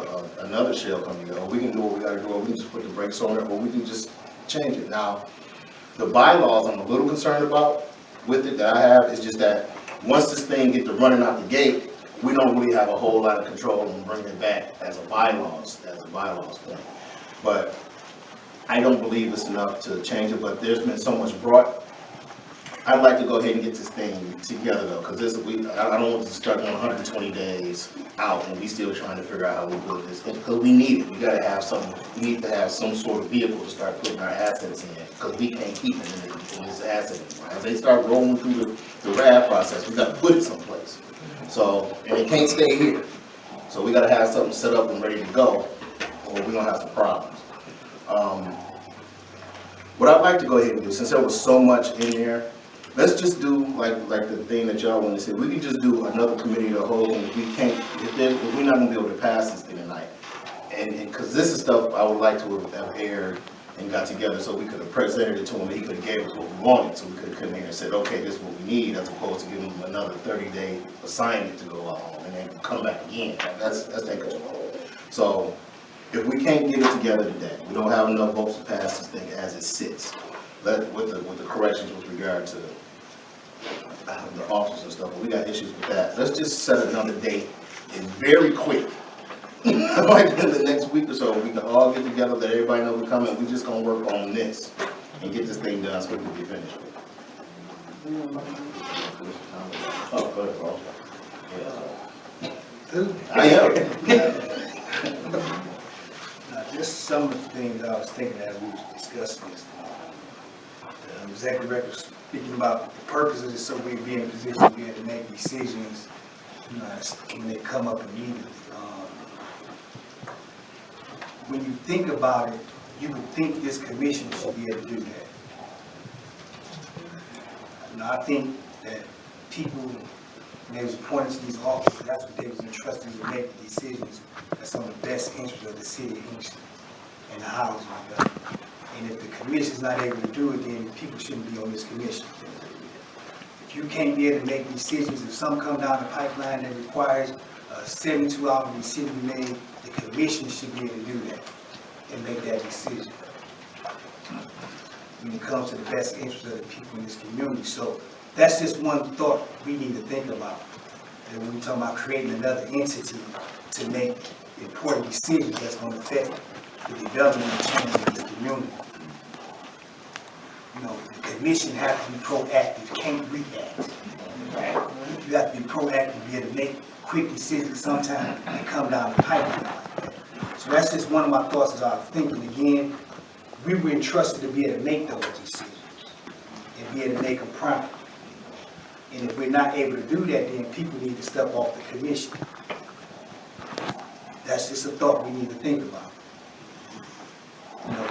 another shell company, or we can do what we got to do, or we can just put the brakes on it, or we can just change it. Now, the bylaws I'm a little concerned about with it that I have is just that once this thing gets to running out the gate, we don't really have a whole lot of control and bring it back as a bylaws thing. But I don't believe it's enough to change it, but there's been so much brought. I'd like to go ahead and get this thing together though, because I don't want to start on 120 days out and we still trying to figure out how we build this, because we need it. We need to have some sort of vehicle to start putting our assets in, because we can't keep it in this asset anymore. As they start rolling through the RAD process, we got to put it someplace. So, and it can't stay here. So we got to have something set up and ready to go, or we're gonna have some problems. What I'd like to go ahead and do, since there was so much in there, let's just do like the thing that y'all want to say. We can just do another committee of the whole, and if we're not gonna be able to pass this thing tonight. And because this is stuff I would like to have aired and got together so we could have presented it to him, and he could have gave us what we wanted, so we could have come here and said, okay, this is what we need, as opposed to giving him another 30-day assignment to go out on and then come back again. That's taking too long. So if we can't get it together today, we don't have enough votes to pass this thing as it sits, with the corrections with regard to the officers and stuff, but we got issues with that. Let's just set another date and very quick, like in the next week or so, we can all get together, let everybody know we're coming. We're just gonna work on this and get this thing done so we can be finished with. Oh, go ahead, bro. I am. Just some of the things I was thinking as we was discussing this. The executive director was speaking about the purpose of this, so we'd be in a position to be able to make decisions, you know, when they come up immediately. When you think about it, you would think this commission should be able to do that. You know, I think that people, when they was appointed to these offices, that's what they was entrusted to make the decisions that's on the best interest of the city of Inkster and the housing. And if the commission's not able to do it, then people shouldn't be on this commission. If you can't be able to make decisions, if something comes down the pipeline that requires a 72-hour decision to be made, the commission should be able to do that and make that decision when it comes to the best interest of the people in this community. So that's just one thought we need to think about. And when we talk about creating another entity to make important decisions that's going to affect the development and change of the community. You know, the commission has to be proactive, can't react. Right? You have to be proactive, be able to make quick decisions sometimes and come down the pipeline. So that's just one of my thoughts as I was thinking. Again, we were entrusted to be able to make those decisions and be able to make them promptly. And if we're not able to do that, then people need to step off the commission. That's just a thought we need to think about. You know,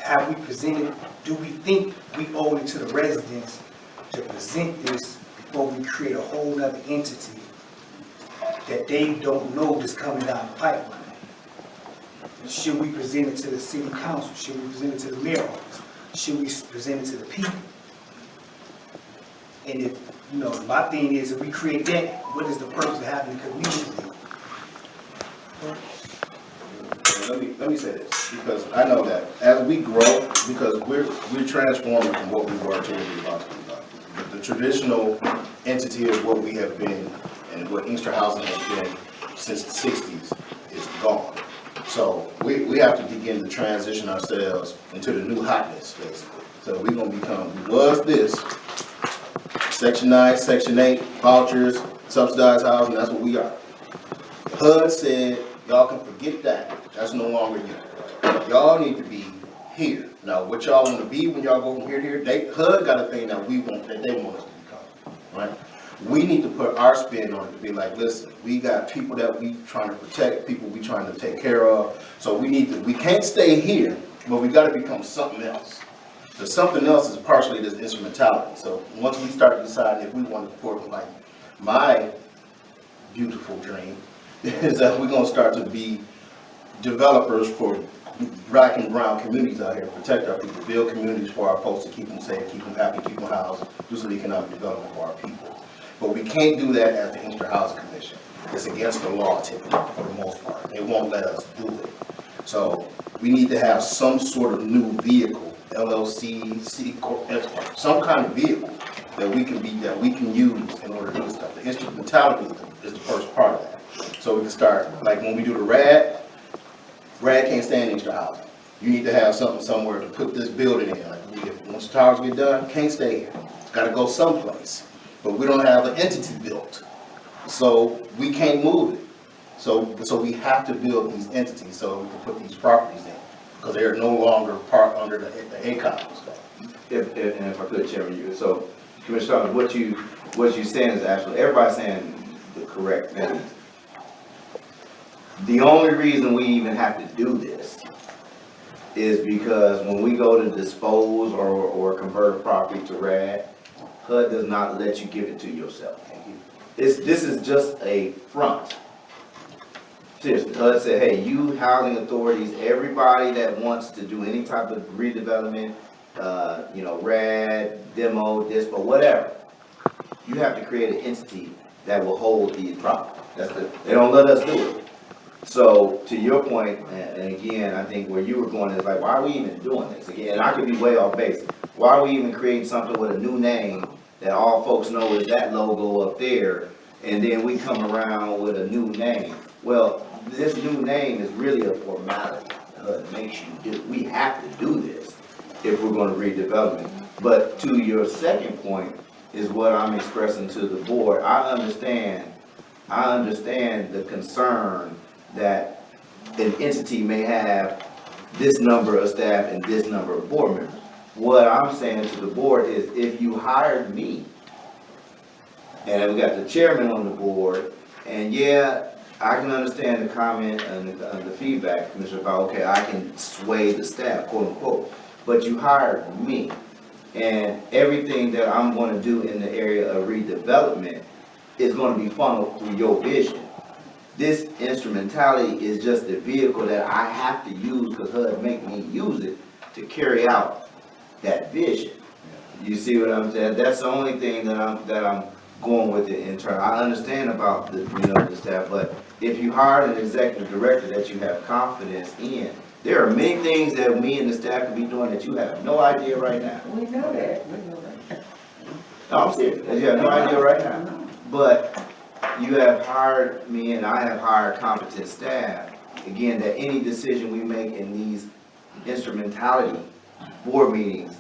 how we present it. Do we think we owe it to the residents to present this before we create a whole other entity that they don't know that's coming down the pipeline? Should we present it to the city council? Should we present it to the mayor's office? Should we present it to the people? And if, you know, my thing is, if we create that, what is the purpose of having a community? Let me say this, because I know that as we grow, because we're transforming from what we were to what we're about to be about. The traditional entity of what we have been and what Inkster Housing has been since the 60s is gone. So we have to begin to transition ourselves into the new hotness, basically. So we're going to become, we was this, Section 9, Section 8, vouchers, subsidized housing, that's what we are. HUD said, y'all can forget that. That's no longer you. Y'all need to be here. Now, what y'all want to be when y'all go from here to here, HUD got a thing that we want, that they want us to become, right? We need to put our spin on it to be like, listen, we got people that we trying to protect, people we trying to take care of. So we can't stay here, but we got to become something else. The something else is partially this instrumentality. So once we start deciding if we want to support, like my beautiful dream is that we're going to start to be developers for black and brown communities out here, protect our people, build communities for our folks to keep them safe, keep them happy, keep them housed, do some economic development for our people. But we can't do that as the Inkster Housing Commission. It's against the law typically for the most part. They won't let us do it. So we need to have some sort of new vehicle, LLC, C Corp, some kind of vehicle that we can use in order to do stuff. The instrumentality is the first part of that. So we can start, like when we do the RAD can't stand Inkster Housing. You need to have something somewhere to put this building in. Like once the towers get done, can't stay here. It's got to go someplace. But we don't have an entity built, so we can't move it. So we have to build these entities so we can put these properties in, because they're no longer part under the ACOP and stuff. If I could, Chairman, so Commissioner, what you're saying is absolutely, everybody's saying the correct thing. The only reason we even have to do this is because when we go to dispose or convert property to RAD, HUD does not let you give it to yourself. This is just a front. Seriously, HUD said, hey, you housing authorities, everybody that wants to do any type of redevelopment, RAD, demo, dispo, whatever, you have to create an entity that will hold these properties. They don't let us do it. So to your point, and again, I think where you were going is like, why are we even doing this? Again, and I could be way off base. Why are we even creating something with a new name that all folks know is that logo up there, and then we come around with a new name? Well, this new name is really a formality. It makes you do. We have to do this if we're going to redevelopment. But to your second point is what I'm expressing to the board. I understand the concern that an entity may have this number of staff and this number of board members. What I'm saying to the board is if you hired me, and we got the chairman on the board, and yeah, I can understand the comment and the feedback, Commissioner, about, okay, I can sway the staff, quote unquote, but you hired me. And everything that I'm gonna do in the area of redevelopment is gonna be funneled through your vision. This instrumentality is just a vehicle that I have to use because HUD make me use it to carry out that vision. You see what I'm saying? That's the only thing that I'm going with it in turn. I understand about the, the staff, but if you hire an executive director that you have confidence in, there are many things that me and the staff could be doing that you have no idea right now. We know that. No, I'm serious. You have no idea right now. But you have hired me and I have hired competent staff. Again, that any decision we make in these instrumentality board meetings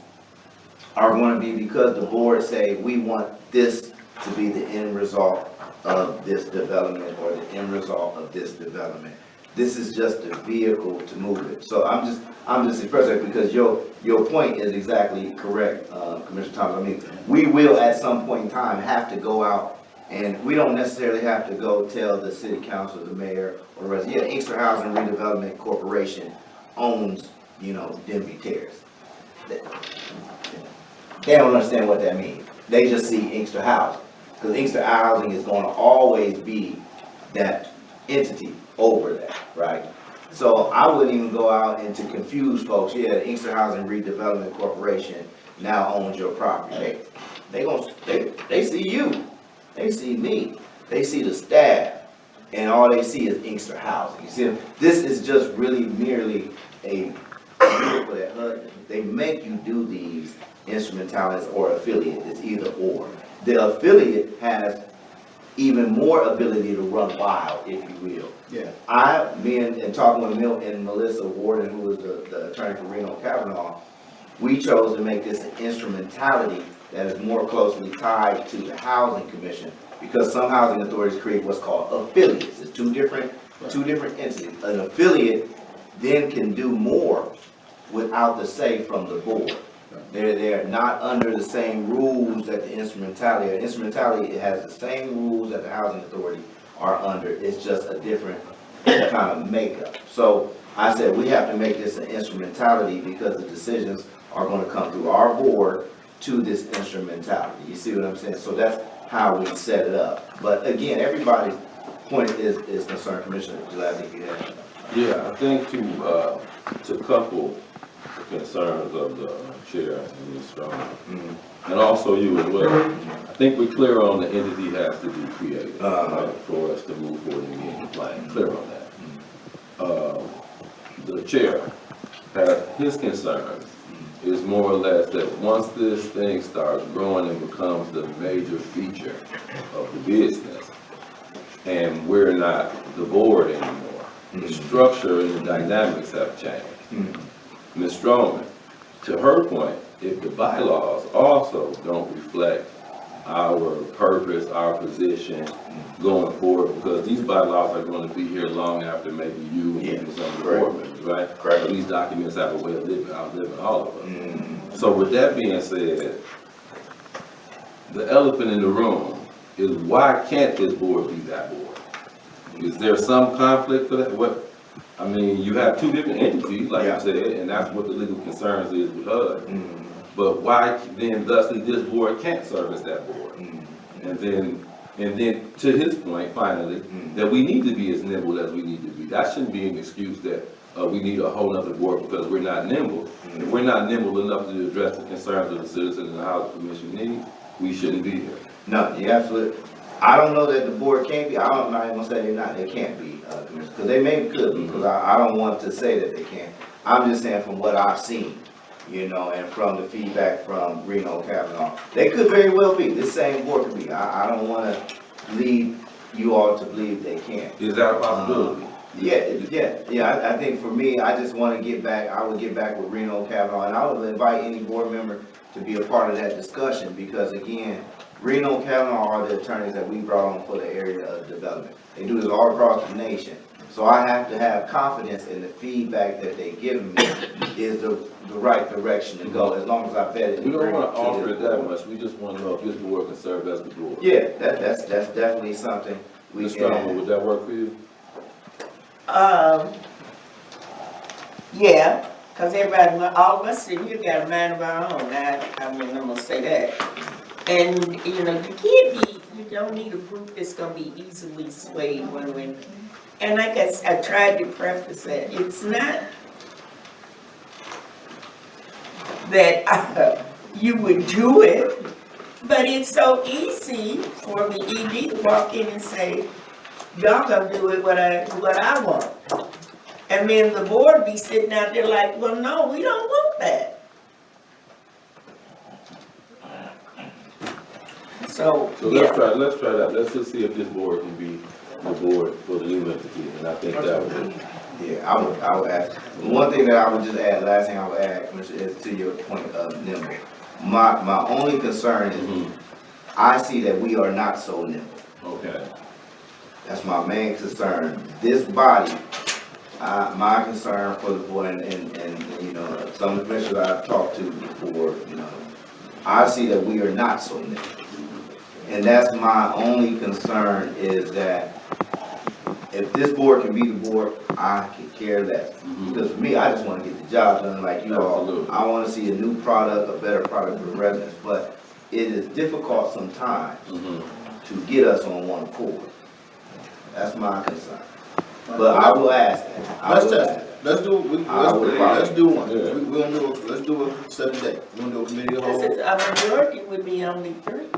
are going to be because the board say we want this to be the end result of this development or the end result of this development. This is just a vehicle to move it. So I'm just expressing it because your point is exactly correct, Commissioner Thomas. I mean, we will at some point in time have to go out, and we don't necessarily have to go tell the city council, the mayor, or the rest. Yeah, Inkster Housing Redevelopment Corporation owns, Denby Terrace. They don't understand what that means. They just see Inkster Housing. Because Inkster Housing is going to always be that entity over that, right? So I wouldn't even go out and to confuse folks. Yeah, the Inkster Housing Redevelopment Corporation now owns your property. They see you. They see me. They see the staff. And all they see is Inkster Housing. You see, this is just really merely a vehicle that they make you do these instrumentalities or affiliate. It's either or. The affiliate has even more ability to run wild, if you will. Yeah. And talking with Milt and Melissa Warden, who was the attorney for Reno Kavanaugh, we chose to make this an instrumentality that is more closely tied to the Housing Commission, because some housing authorities create what's called affiliates. It's two different entities. An affiliate then can do more without the say from the board. They're not under the same rules that the instrumentality. The instrumentality has the same rules that the housing authority are under. It's just a different kind of makeup. So I said we have to make this an instrumentality because the decisions are going to come through our board to this instrumentality. You see what I'm saying? So that's how we set it up. But again, everybody's point is concerned. Commissioner Gillette, I think you had. Yeah, I think to couple the concerns of the chair and Ms. Strong, and also you as well. I think we're clear on the entity has to be created right, for us to move forward and get compliant. Clear on that. The chair has his concerns is more or less that once this thing starts growing and becomes the major feature of the business, and we're not the board anymore, the structure and the dynamics have changed. Ms. Stroman, to her point, if the bylaws also don't reflect our purpose, our position going forward, because these bylaws are going to be here long after maybe you and maybe some of the board members, right? Correct. So these documents have a way of outliving all of us. So with that being said, the elephant in the room is why can't this board be that board? Is there some conflict for that? I mean, you have two different entities, like you said, and that's what the legal concerns is with HUD. But why then, thusly, this board can't serve as that board? And then, to his point, finally, that we need to be as nimble as we need to be. That shouldn't be an excuse that we need a whole other board because we're not nimble. If we're not nimble enough to address the concerns of the citizens and the Housing Commission needs, we shouldn't be here. No, you absolutely. I don't know that the board can't be. I'm not even gonna say they're not. They can't be, because they maybe could be. Because I don't want to say that they can't. I'm just saying from what I've seen, and from the feedback from Reno Kavanaugh, they could very well be. This same board could be. I don't want to lead you all to believe they can't. Is that a possibility? Yeah. I think for me, I just want to get back. I would get back with Reno Kavanaugh, and I would invite any board member to be a part of that discussion, because again, Reno and Kavanaugh are the attorneys that we brought on for the area of development. They do this all across the nation. So I have to have confidence in the feedback that they give me is the right direction to go, as long as I vet it. We don't wanna offer it that much. much, we just wanna know if this board can serve as the board. Yeah, that's definitely something we Ms. Fowler, can. would that work for you? Yeah, cause everybody, all of us sitting here got a mind of our own, I mean, I'm gonna say that. And, you know, you can't be, you don't need a group that's gonna be easily swayed one way. And like I tried to preface that, it's not that you would do it, but it's so easy for the ED to walk in and say, y'all gonna do it what I want. And then the board be sitting out there like, well, no, we don't want that. So let's try that, let's just see if this board can be the board for the new entity, and I think that would be. Yeah, I would ask. One thing that I would just add, last thing I would add, Commissioner, is to your point of nimble. My only concern is, I see that we are not so nimble. Okay. That's my main concern. This body, my concern for the board, and you know, some of the commissioners I've talked to before, you know, I see that we are not so nimble. And that's my only concern, is that if this board can be the board, I can care less. Because for me, I just want to get the job done like you all. Absolutely. I want to see a new product, a better product for the residents. But it is difficult sometimes to get us on one accord. That's my concern. But I will ask that. Let's test it. Let's do one. Yeah. Let's do a 7 day. We're gonna do a committee of the this whole. is, a majority would be only 3.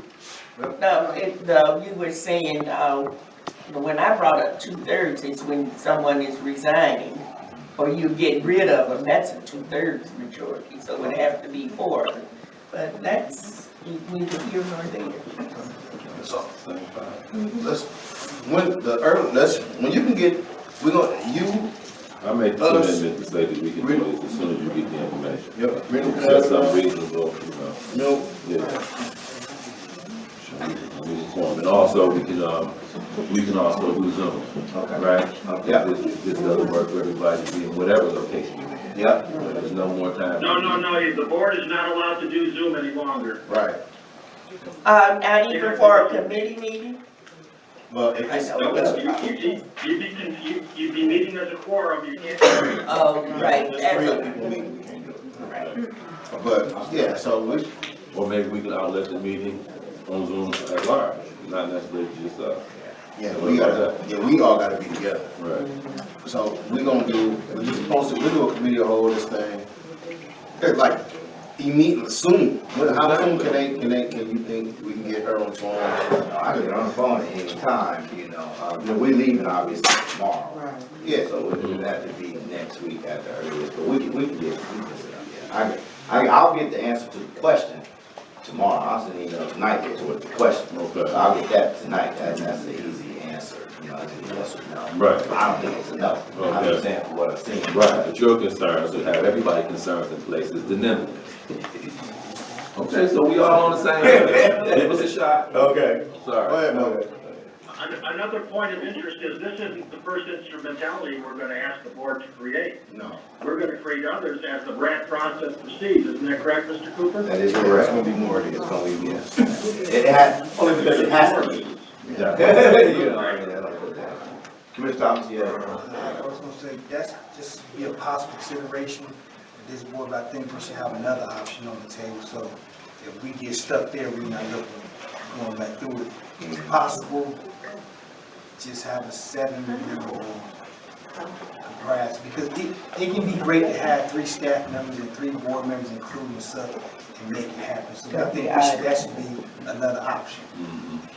No, you were saying, when I brought up 2/3, it's when someone is resigning or you get rid of them, that's a 2/3 majority, so it would have to be 4. But that's neither here nor there. So, when you can get, I make the commitment to say that we can do this as soon as you get the information. Yep. Just some reasonable, you know. No. Yeah. And also, we can also do Zoom, right? Yeah. This doesn't work for everybody to be in whatever location you're in. Yep. There's no more time. No, the board is not allowed to do Zoom any longer. Right. Not even for a committee meeting? Well, if it's, I know. You'd be meeting as a quorum, you can't. Oh, right, there's that's 3 a, people meeting, we can't do it. But, yeah, so Or maybe we can outlet the meeting on Zoom at large, not necessarily just, we all gotta be together. right. So we're just supposed to, we do a committee of whole this thing. It's like, immediately, soon, how soon can you think we can get her on the phone? I can get on the phone at any time, you know. We're leaving obviously tomorrow. Right. Yeah, So it would have to be next week at the earliest, but we can get it up, yeah. I'll get the answer to the question tomorrow. I'll send an email tonight with the question. Okay. I'll get that tonight. That's an easy answer, you know, I think yes or no. Right. I don't think it's enough. I'm Okay. just saying for what I've seen. Right, but your concerns would have everybody concerns in place is the nimbleness. Okay, so we all on the same page. Give us a shot. Okay. Sorry. Go ahead, Mo. Another point of interest is this isn't the first instrumentality we're gonna ask the board to create. No. We're gonna create others as the grant process proceeds, isn't that correct, Mr. Cooper? That is It's correct. gonna be more, it's gonna be, Yes. It has, only because it has to be. Yeah. You know, I mean, I don't put that. Commissioner Thomas, yeah. I was gonna say, that's just be a possible consideration of this board, but I think we should have another option on the table, so if we get stuck there, we're not going back through it. If possible, just have a 7-member comprised, because it can be great to have 3 staff members and 3 board members, including yourself, and make it happen. So I think that should be another option.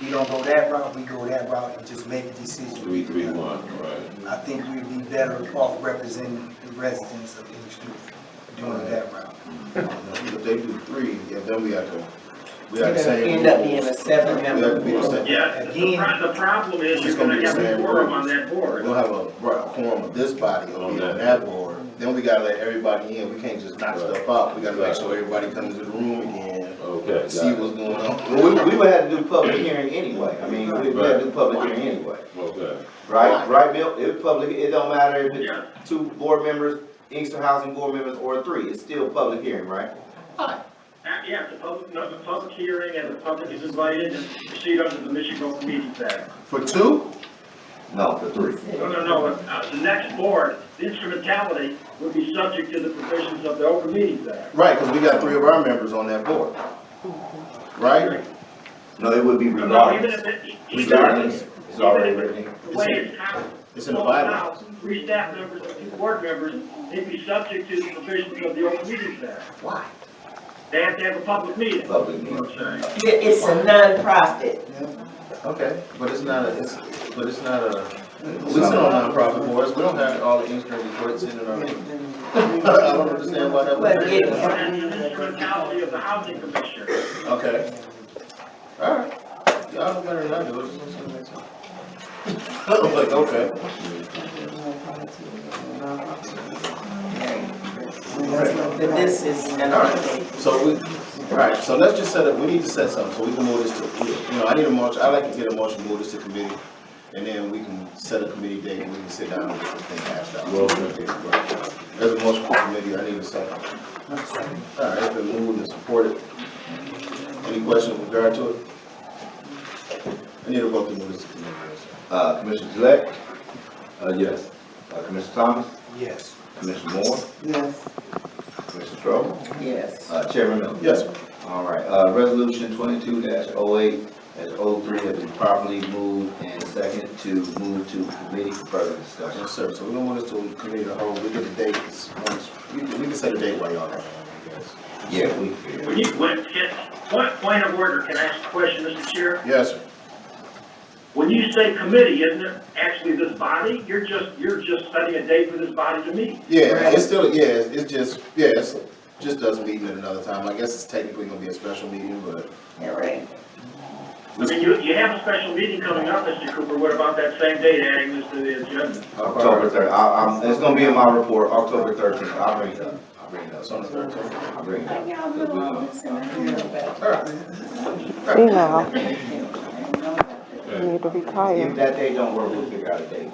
We don't go that route, we go that route and just make a decision. 3-3-1, right. I think we'd be better off representing the residents of Inkster doing that route. if they do 3, yeah, then we have the it'll same. end up being a We have to 7-member be the board. same. Yeah, the problem is It's you're gonna gonna be the have a same quorum rules. on that board. We'll have a quorum of this body, will be on that board, then we gotta let everybody in, we can't just knock stuff out, we gotta make sure everybody comes to the room again, Okay, see got it. what's going on. Well, we would have to do public hearing anyway, I mean, we would have to do public hearing anyway. Okay. Right, Bill? It's public, it don't matter if Yeah. it's 2 board members, Inkster Housing board members, or 3, it's still public hearing, right? Yeah, the public hearing and the public is invited and proceed under the Michigan Open Meetings Act. For 2? No, for 3. No, the next board, the instrumentality would be subject to the provisions of the Open Meetings Act. Right, cause we got 3 of our members on that board. Right? No, it would be No, even regardless. if it, Regardless, it's already written. the way it's how. It's in the bylaw. Now, 3 staff members and 2 board members, they'd be subject to the provisions of the Open Meetings Act. Why? They have to have a public meeting. Public You know meeting. what I'm saying? It's a non-profit. Okay, but it's not a, we sit on nonprofit boards, we don't have all the Inkster reports in our meeting. I don't understand why that would But be. it- And the instrumentality of the Housing Commission. Okay. Alright, y'all know better than I do, it just doesn't make sense. I'm like, okay. But this is Alright, so we, alright, so let's just set up, we need to set something, so we can move this to, you know, I need a motion, I like to get a motion, move this to committee, and then we can set a committee date, and we can sit down and get this thing hashed out. Well, There's a motion for committee, I need a second. Alright, it's been moved and supported. Any questions with regard to it? I need a vote to move this to committee. Commissioner Gillette, Yes. Commissioner Thomas, Yes. Commissioner Moore, Yes. Commissioner Strobel, yes. Chairman Miller. Yes, sir. All right, resolution 22-08-03 has been properly moved and second to move to committee for further discussion. Yes, sir, so we're gonna move this to committee of the whole, we get the date, we can set a date while y'all are, I guess. Yeah, Point of order, can I ask a question, Mr. Chair? Yes, sir. When you say committee, isn't it actually this body? You're just setting a date for this body to meet. Yeah, it's still, it's just us meeting at another time, I guess it's technically gonna be a special meeting, but. All right. I mean, you have a special meeting coming up, Mr. Cooper, what about that same date, adding this to the agenda? October 3rd, it's gonna be in my report, October 13th, I'll bring it up. It's on the 13th. I'll bring it up. Need to If retire. that date don't work, we'll figure out a date.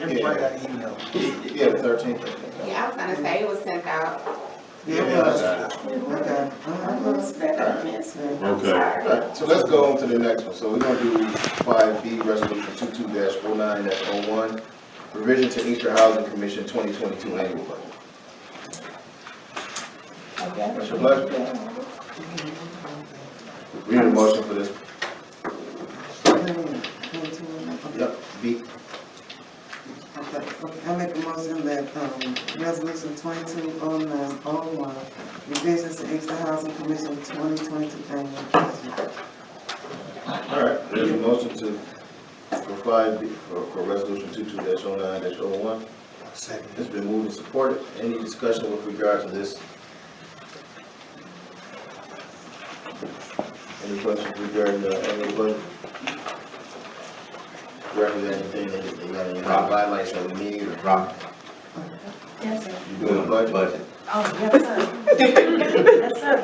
Everybody got an email. Yeah, the 13th. Yeah, I was gonna say it was sent out. Yeah, Okay. Okay. alright, so let's go on to the next one, so we're gonna do 5B, resolution 22-09-01, revision to Inkster Housing Commission 2022 annual budget. What's your pleasure? We need a motion for this. Yep, B. Okay, I make a motion that, resolution 220901, revisions to Inkster Housing Commission 2022 annual budget. Alright, there's a motion for 5B, for resolution 22-09-01. Second. It's been moved and supported. Any discussion with regard to this? Any questions regarding the annual budget? Regarding anything that they got any highlights that we need or? Rob, Yes, sir. You doing the budget? Oh, yes, sir. Yes, sir.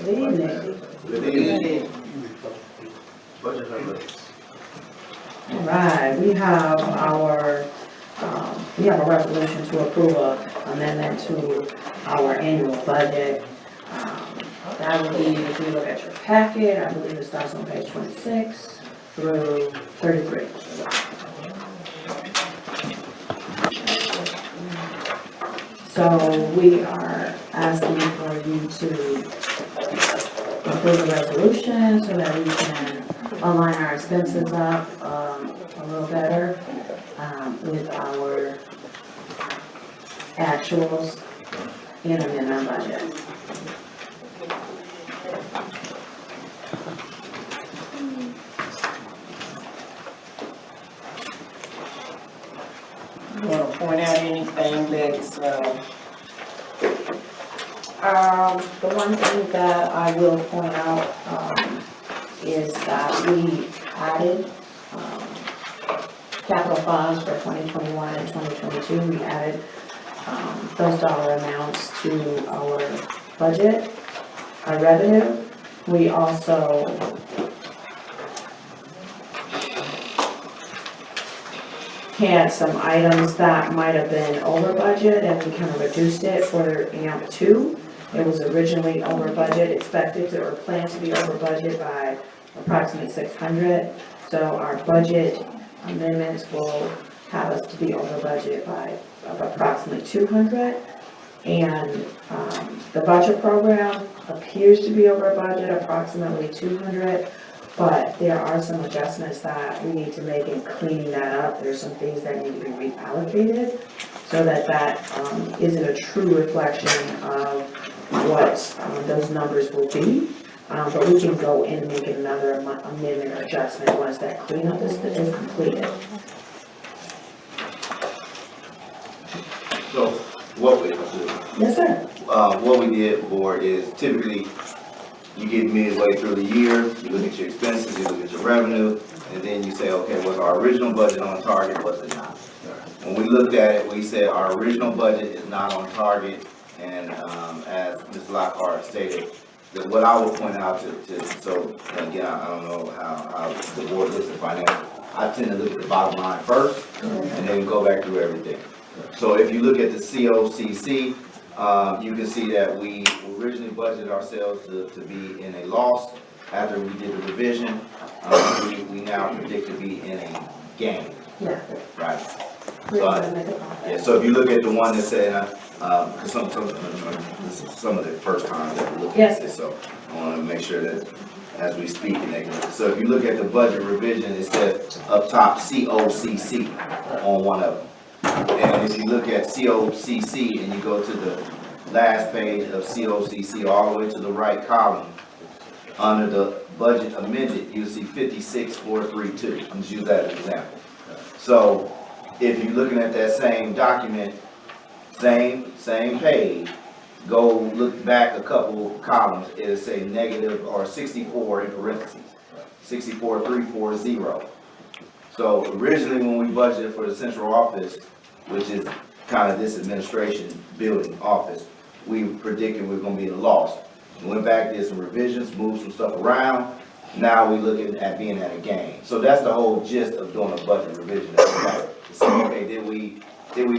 Good evening. Good evening. Budget highlights. Right, we have a resolution to approve a amendment to our annual budget. That would be, if you look at your packet, I believe it starts on page 26 through 33. So we are asking for you to approve the resolution so that we can align our expenses up a little better with our actuals and amend our budget. You wanna point out anything that's, The one thing that I will point out, is that we added, capital funds for 2021 and 2022. We added, those dollar amounts to our budget, our revenue. We also had some items that might have been over budget, and we kind of reduced it for AMP2. It was originally over budget, expected to, or planned to be over budget by approximately 600. So our budget amendments will have us to be over budget by approximately 200. And the budget program appears to be over budget approximately 200. But there are some adjustments that we need to make in cleaning that up. There's some things that need to be reallocated so that isn't a true reflection of what those numbers will be. But we can go in and make another amendment or adjustment once that cleanup is completed. So what we do, Yes, sir. what we did, board, is typically you get midway through the year, you look at your expenses, you look at your revenue, and then you say, okay, was our original budget on target, was it not? When we looked at it, we said our original budget is not on target, and as Ms. Lockhart stated, that what I would point out so again, I don't know how the board looks at financial, I tend to look at the bottom line first, and then go back through everything. So if you look at the COCC, you can see that we originally budgeted ourselves to be in a loss. After we did the revision, we now predict to be in a gain. Yeah. Right. We're So, gonna make a profit. yeah, so if you look at the one that said, this is some of the first times that we look Yes. at this, so I want to make sure that as we speak, so if you look at the budget revision, it says up top COCC on one of them. And if you look at COCC and you go to the last page of COCC all the way to the right column, under the budget amended, you'll see 56,432. I'm just use that as an example. So if you're looking at that same document, same page, go look back a couple columns, it'll say negative or 64 in parentheses, 64,340. So originally when we budgeted for the central office, which is kind of this administration building office, we predicted we were gonna be at a loss. We went back, did some revisions, moved some stuff around. Now we're looking at being at a gain. So that's the whole gist of doing a budget revision. To say, okay, did we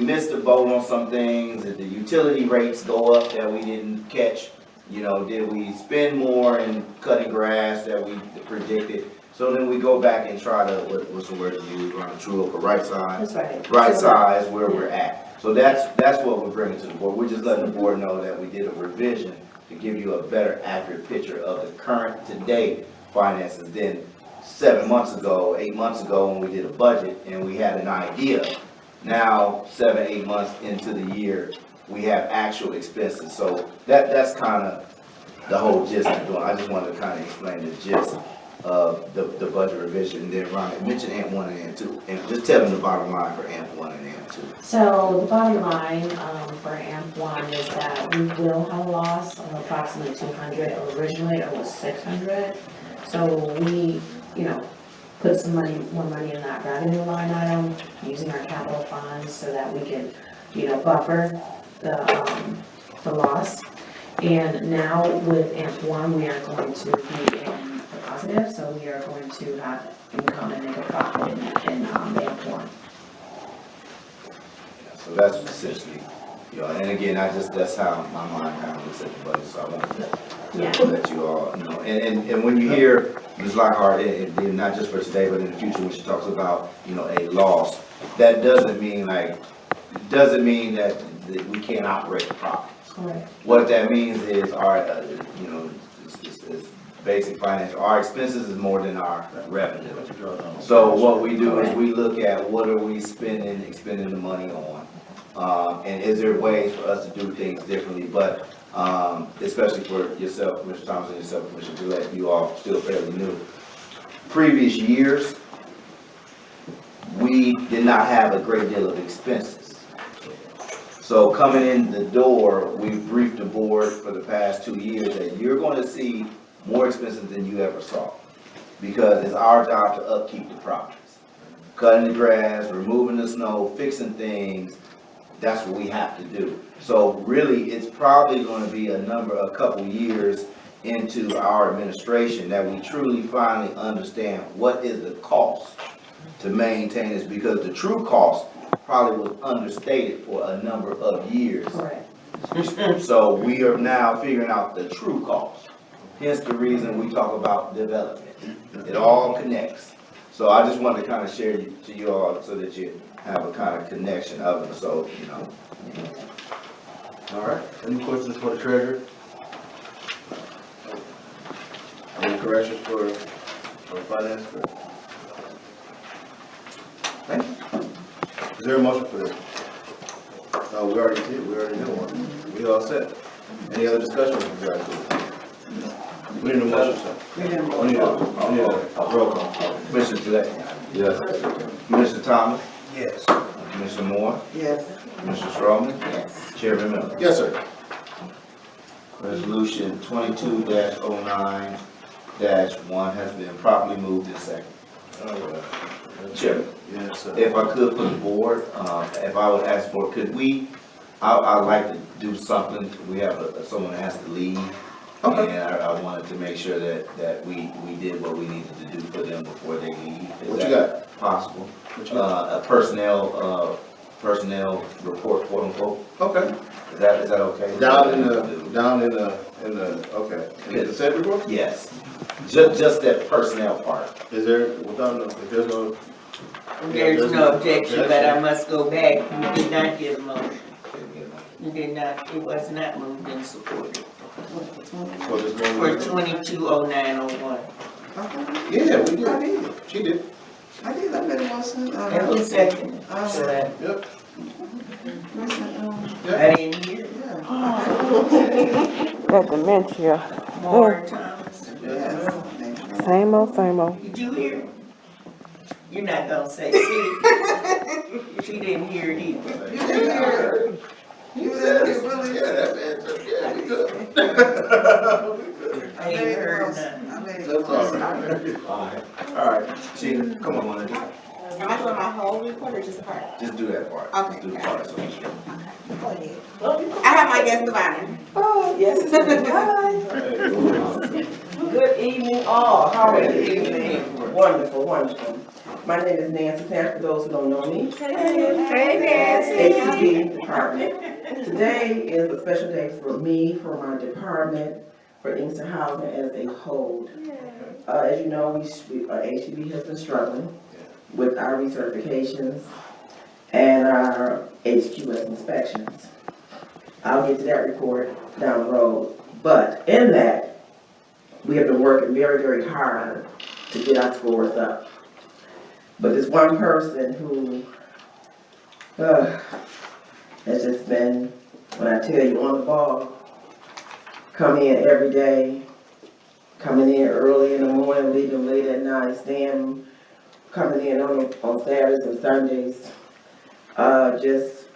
miss the boat on some things? Did the utility rates go up that we didn't catch? You know, did we spend more in cutting grass that we predicted? So then we go back and try to, what's the word to use, around true up or right size? That's right. Right size where we're at. So that's what we're bringing to the board. We're just letting the board know that we did a revision to give you a better accurate picture of the current today finances than 7 months ago, 8 months ago when we did a budget and we had an idea. Now, 7, 8 months into the year, we have actual expenses. So that's kind of the whole gist of doing. I just wanted to kind of explain the gist of the budget revision. And then Ron mentioned AMP1 and AMP2, and just tell them the bottom line for AMP1 and AMP2. So the bottom line for AMP1 is that we will have a loss of approximately 200. Originally it was 600. So we, put some more money in that revenue line item using our capital funds so that we can, buffer the loss. And now with AMP1, we are going to be in the positive, so we are going to have income and make a profit in AMP1. So that's essentially, and again, that's how my mind kind of looks at the budget, so I wanted to let you all know. And when you hear Ms. Lockhart, and not just for today, but in the future, when she talks about, a loss, that doesn't mean that we can't operate the profit. Correct. What that means is our, it's basic finance, our expenses is more than our revenue. So what we do is we look at what are we expending the money on. And is there ways for us to do things differently, but especially for yourself, Mr. Thomas, and yourself, Commissioner Gillette, you all still fairly new. Previous years, we really did not have a great deal of expenses. So coming in the door, we've briefed the board for the past 2 years that you're gonna see more expenses than you ever saw. Because it's our job to upkeep the properties. Cutting the grass, removing the snow, fixing things, that's what we have to do. So really, it's probably gonna be a couple years into our administration that we truly finally understand what is the cost to maintain this, because the true cost probably was understated for a number of years. Correct. So we are now figuring out the true cost. Hence the reason we talk about development. It all connects. So I just wanted to kind of share to you all so that you have a kind of connection of it, so, you know. All right, any questions for the treasurer? Any corrections for finance? Okay. Is there a motion for this? No, we already did one. We all set. Any other discussion with regard to it? We need a motion, sir. We need a roll call. Commissioner Gillette? Yes. Commissioner Thomas? Yes. Commissioner Moore? Yes. Commissioner Stroman? Yes. Chairman Miller? Yes, sir. Resolution 22-09-1 has been properly moved and seconded. Chairman, Yes, sir. if I could for the board, if I would ask for, I'd like to do something. We have someone that has to leave. Okay. And I wanted to make sure that we did what we needed to do for them before they leave. What you got? Possible? What you got? A personnel report, quote unquote. Okay. Is that okay? Down in the, okay. In the consent report? Yes. Just that personnel part. Is there, if there's no. There's no objection, but I must go back. You did not get a motion. You did not, it was not moved and supported. For this For moment? 220901. Yeah, we did. I did. She did. I did, I made a motion. And who seconded? So that? Yep. I didn't hear. That dementia. Moore, Thomas. Yes. Same old. Did you hear? You're not gonna say, see? She didn't hear it either. You didn't hear it. You didn't hear Willie. Yeah, we good. I ain't heard nothing. I made a That's all motion. right. All right. Sheena, come on, Am I doing my whole report or just a part? just do that part. Okay. Just do the part. So. Go ahead. I have my guest of honor. Oh, yes, Good evening all, how are you? Wonderful, wonderful. My name is Nancy Tan, for those who don't know me. HCB department. Today is a special day for me, for my department, for Inkster Housing as a whole. As you know, HCB has been struggling with our recertifications and our HQS inspections. I'll get to that report down the road. But in that, we have been working very, very hard to get our scores up. But there's one person who has just been, when I tell you, on the ball, come in every day, coming in early in the morning, leaving late at night, staying, coming in on Saturdays and Sundays, just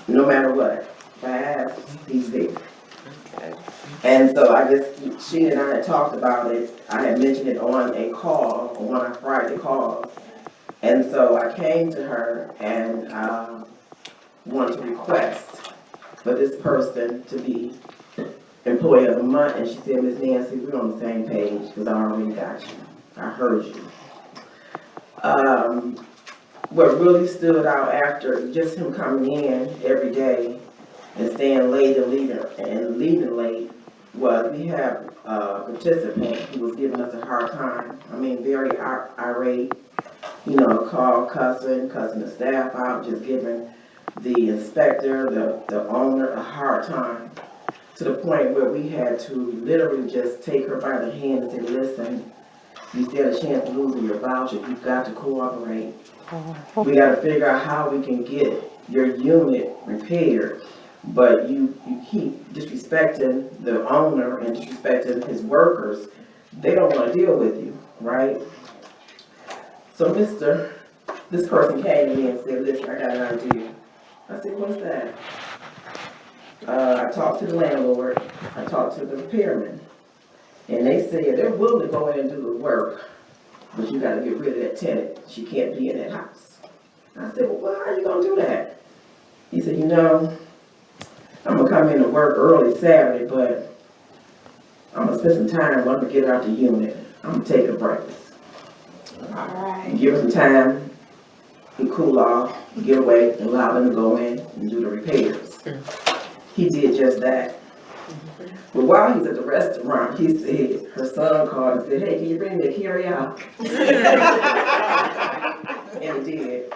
no matter what. If I ask, he's there. And so she and I had talked about it. I had mentioned it on a call, on one of our Friday calls. And so I came to her and wanted to request for this person to be Employee of the Month. And she said, Ms. Nancy, we're on the same page because I already got you. I heard you. What really stood out after just him coming in every day and staying late and leaving late was we have a participant who was giving us a hard time. I mean, very irate, cussing the staff out, just giving the inspector, the owner a hard time, to the point where we had to literally just take her by the hand and say, listen, you stand a chance of losing your voucher, you've got to cooperate. We got to figure out how we can get your unit repaired. But you keep disrespecting the owner and disrespecting his workers. They don't want to deal with you, right? So Mr. this person came to me and said, listen, I got an idea. I said, what's that? I talked to the landlord, I talked to the repairman, and they said they're willing to go in and do the work, but you gotta get rid of that tenant. She can't be in that house. I said, well, how are you gonna do that? He said, you know, I'm gonna come in and work early Saturday, but I'm gonna spend some time when I'm gonna get out the unit. I'm gonna take a breakfast. Give her some time, to cool off, get away, and allow them to go in and do the repairs. He did just that. But while he's at the restaurant, he said, her son called and said, hey, can you bring me a carry-out? And he did.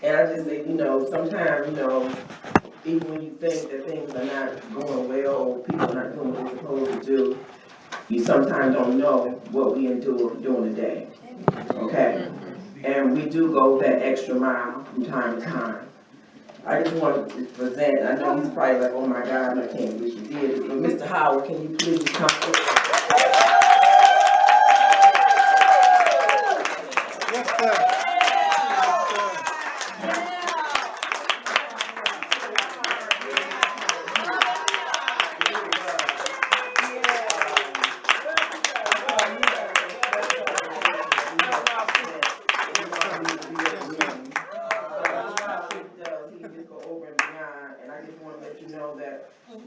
And I just say, you know, sometimes, you know, even when you think that things are not going well, or people are not doing what they're supposed to do, you sometimes don't know what we endure during the day, okay? And we do go that extra mile from time to time. I just wanted to present, I know he's probably like, oh my God, I can't believe you did it, but Mr. Howard, can you please come forward? Yes, sir.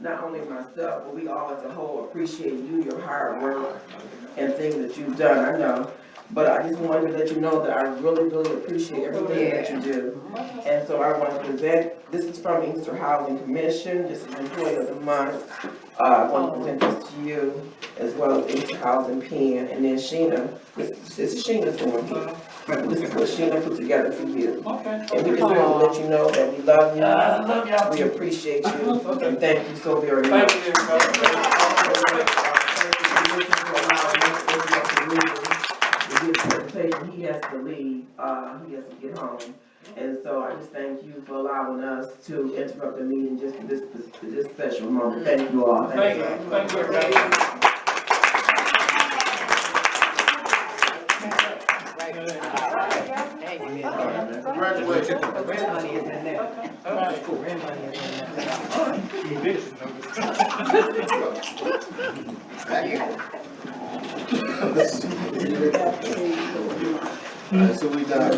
Not only myself, but we all as a whole appreciate you, your hard work and things that you've done, I know. But I just wanted to let you know that I really, really appreciate everything that you do. And so I want to present, this is from Inkster Housing Commission, this is Employee of the Month. I want to present this to you, as well as Inkster Housing Pen, and then Sheena, this is Sheena's doing here. This is what Sheena put together for you. And we just want to let you know that we love you, we appreciate you, and thank you so very much. Thank you. He has to leave, he has to get home. And so I just thank you for allowing us to interrupt the meeting just for this special moment. Thank you all. Thank you. Thank you. Congratulations. So we got,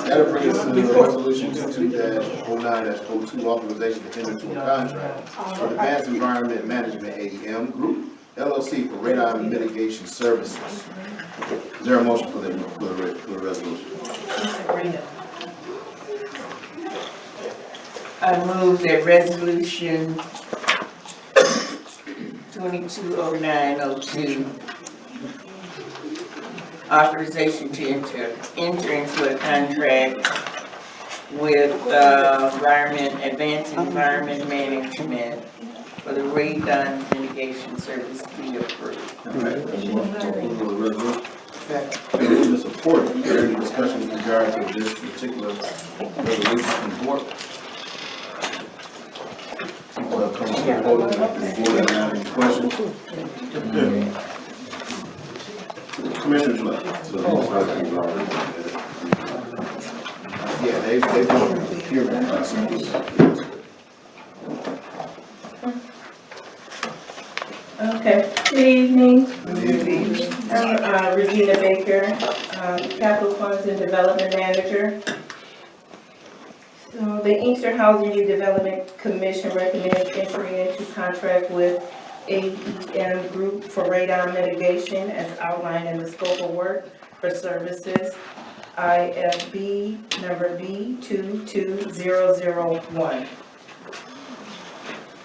that'll bring us to resolution 22-09-02, authorization to enter into a contract with Advanced Environment Management AEM Group, LLC for radon mitigation services. Is there a motion for the resolution? I move that resolution 220902, authorization to enter into a contract with Advanced Environment Management for the radon mitigation service be approved. All right, approval of the resolution. Moved and supported. Is there any discussion with regard to this particular resolution from the board? People have come to the podium, if the board doesn't have any questions. Commissioners left. So most likely, yeah, they voted here. Okay, good evening. I'm Regina Baker, Capital Funds and Development Manager. So the Inkster Housing Redevelopment Commission recommends entering into contract with AEM Group for radon mitigation as outlined in the scope of work for services IFB number B22001.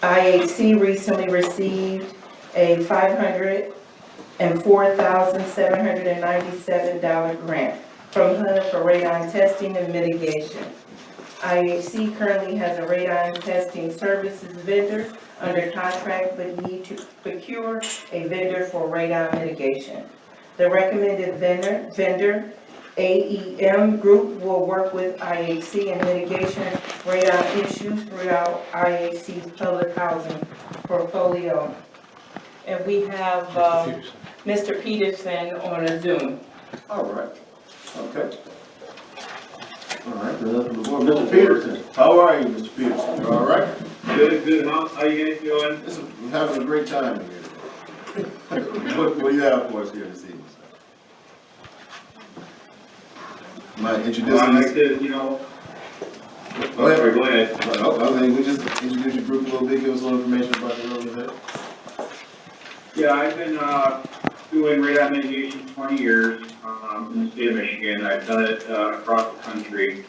IHC recently received a $504,797 grant from HUD for radon testing and mitigation. IHC currently has a radon testing services vendor under contract but need to procure a vendor for radon mitigation. The recommended vendor, AEM Group, will work with IHC in mitigation radon issues throughout IHC's public housing portfolio. And we have Mr. Peterson on a Zoom. All right, okay. All right, then up to the board. Mr. Peterson, how are you, Mr. Peterson? You all right? Good, good. How you guys doing? We're having a great time here. What do you have for us here this evening, sir? Mind I'd introducing like this? to, you know, Go ahead. sorry, go ahead. I mean, we just introduce your group a little bit, give us a little information about the organization. Yeah, I've been, doing radon mitigation 20 years, in the state of Michigan. I've done it, across the country.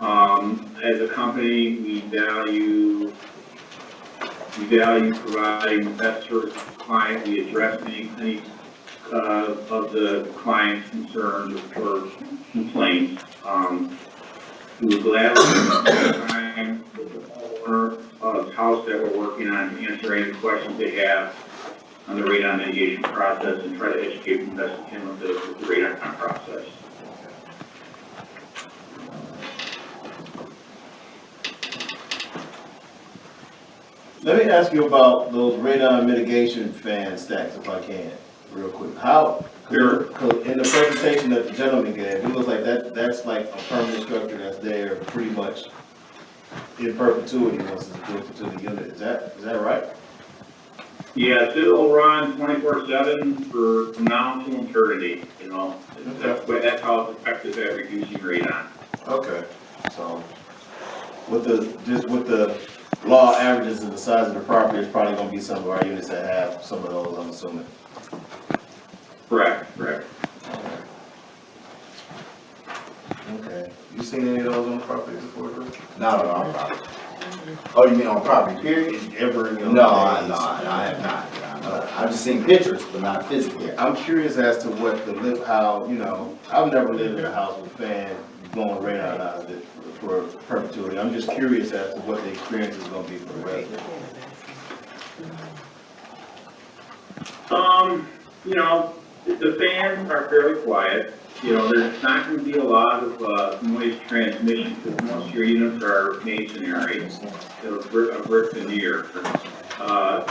As a company, we value providing the best service to the client. We address any of the client's concerns or complaints. We would gladly spend time with the homeowner of the house that we're working on to answer any questions they have on the radon mitigation process and try to educate them best we can with the radon process. Let me ask you about those radon mitigation fan stacks, if I can, real quick. How, Sure. 'cause in the presentation that the gentleman gave, it looks like that's like a permanent structure that's there pretty much in perpetuity once it's put into the unit. Is that right? Yes, it'll run 24/7 from now until eternity, you know. That's how it's effective at reducing radon. Okay, so with the law averages and the size of the property, it's probably gonna be some of our units that have some of those, I'm assuming. Correct. Okay, you seen any of those on the property before, Drew? Not on our property. Oh, you mean on property, period? Ever, you know? No, I have not. I've just seen pictures, but not physically. I'm curious as to what how, you know, I've never lived in a house with fan blowing radon out of it for perpetuity. I'm just curious as to what the experience is gonna be for the residents. You know, the fans are fairly quiet. You know, there's not going to be a lot of noise transmission because most of your units are masonry, so a brick veneer.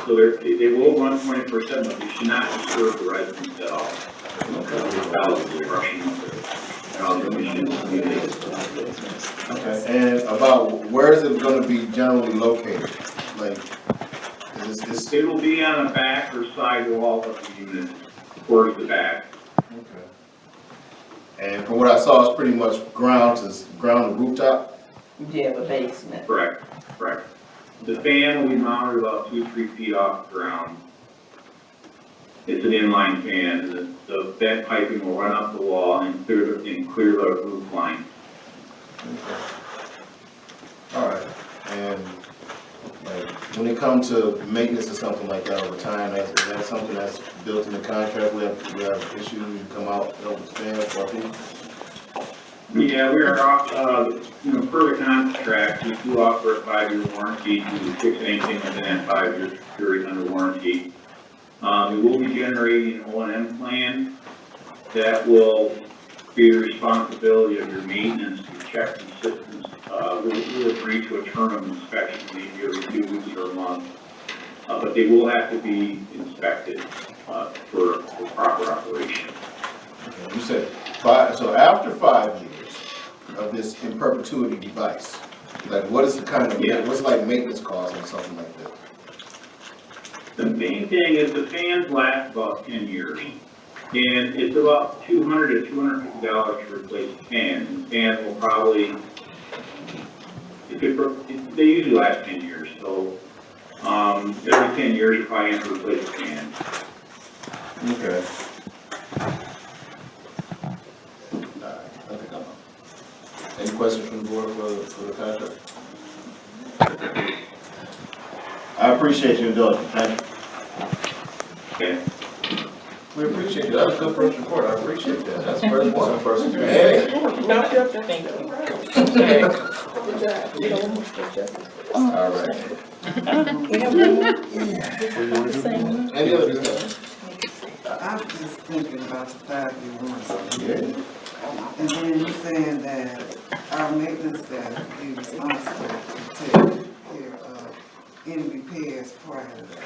So they will run 24/7, but they should not disturb the residents at all. Okay, and about where is it gonna be generally located? Like, is this? It will be on the back or side wall of the unit, towards the back. Okay. And from what I saw, it's pretty much ground to rooftop? Yeah, the basement. Correct. The fan will be mounted about 2-3 feet off the ground. It's an inline fan. The vent piping will run up the wall and clear the roof line. Okay. All right, and like, when it comes to maintenance or something like that over time, is that something that's built in the contract? We have issues, you come out, help expand, or anything? Yeah, we are, per the contract, we do offer a 5-year warranty to fix anything within that 5-year period under warranty. We will be generating an O&M plan that will be the responsibility of your maintenance to check the systems. We'll agree to a term of inspection, maybe every 2 weeks or a month, but they will have to be inspected for proper operation. Okay, you said 5, so after 5 years of this in perpetuity device, like what is the kind of, what's like maintenance cost or something like that? The main thing is the fans last about 10 years. And it's about $200 to $250 to replace the fans. And fans will probably, they usually last 10 years. So every 10 years you probably have to replace the fan. Okay. I think I'm up. Any questions from the board for the contract? I appreciate your indulgence, thank you. Okay. We appreciate you, that was a good first report, I appreciate that, that's the first one. Hey. All right. Any other discussion? I'm just thinking about the 5-year warranty. Yeah. And then you saying that our maintenance staff be responsible to take care of any repairs prior to that.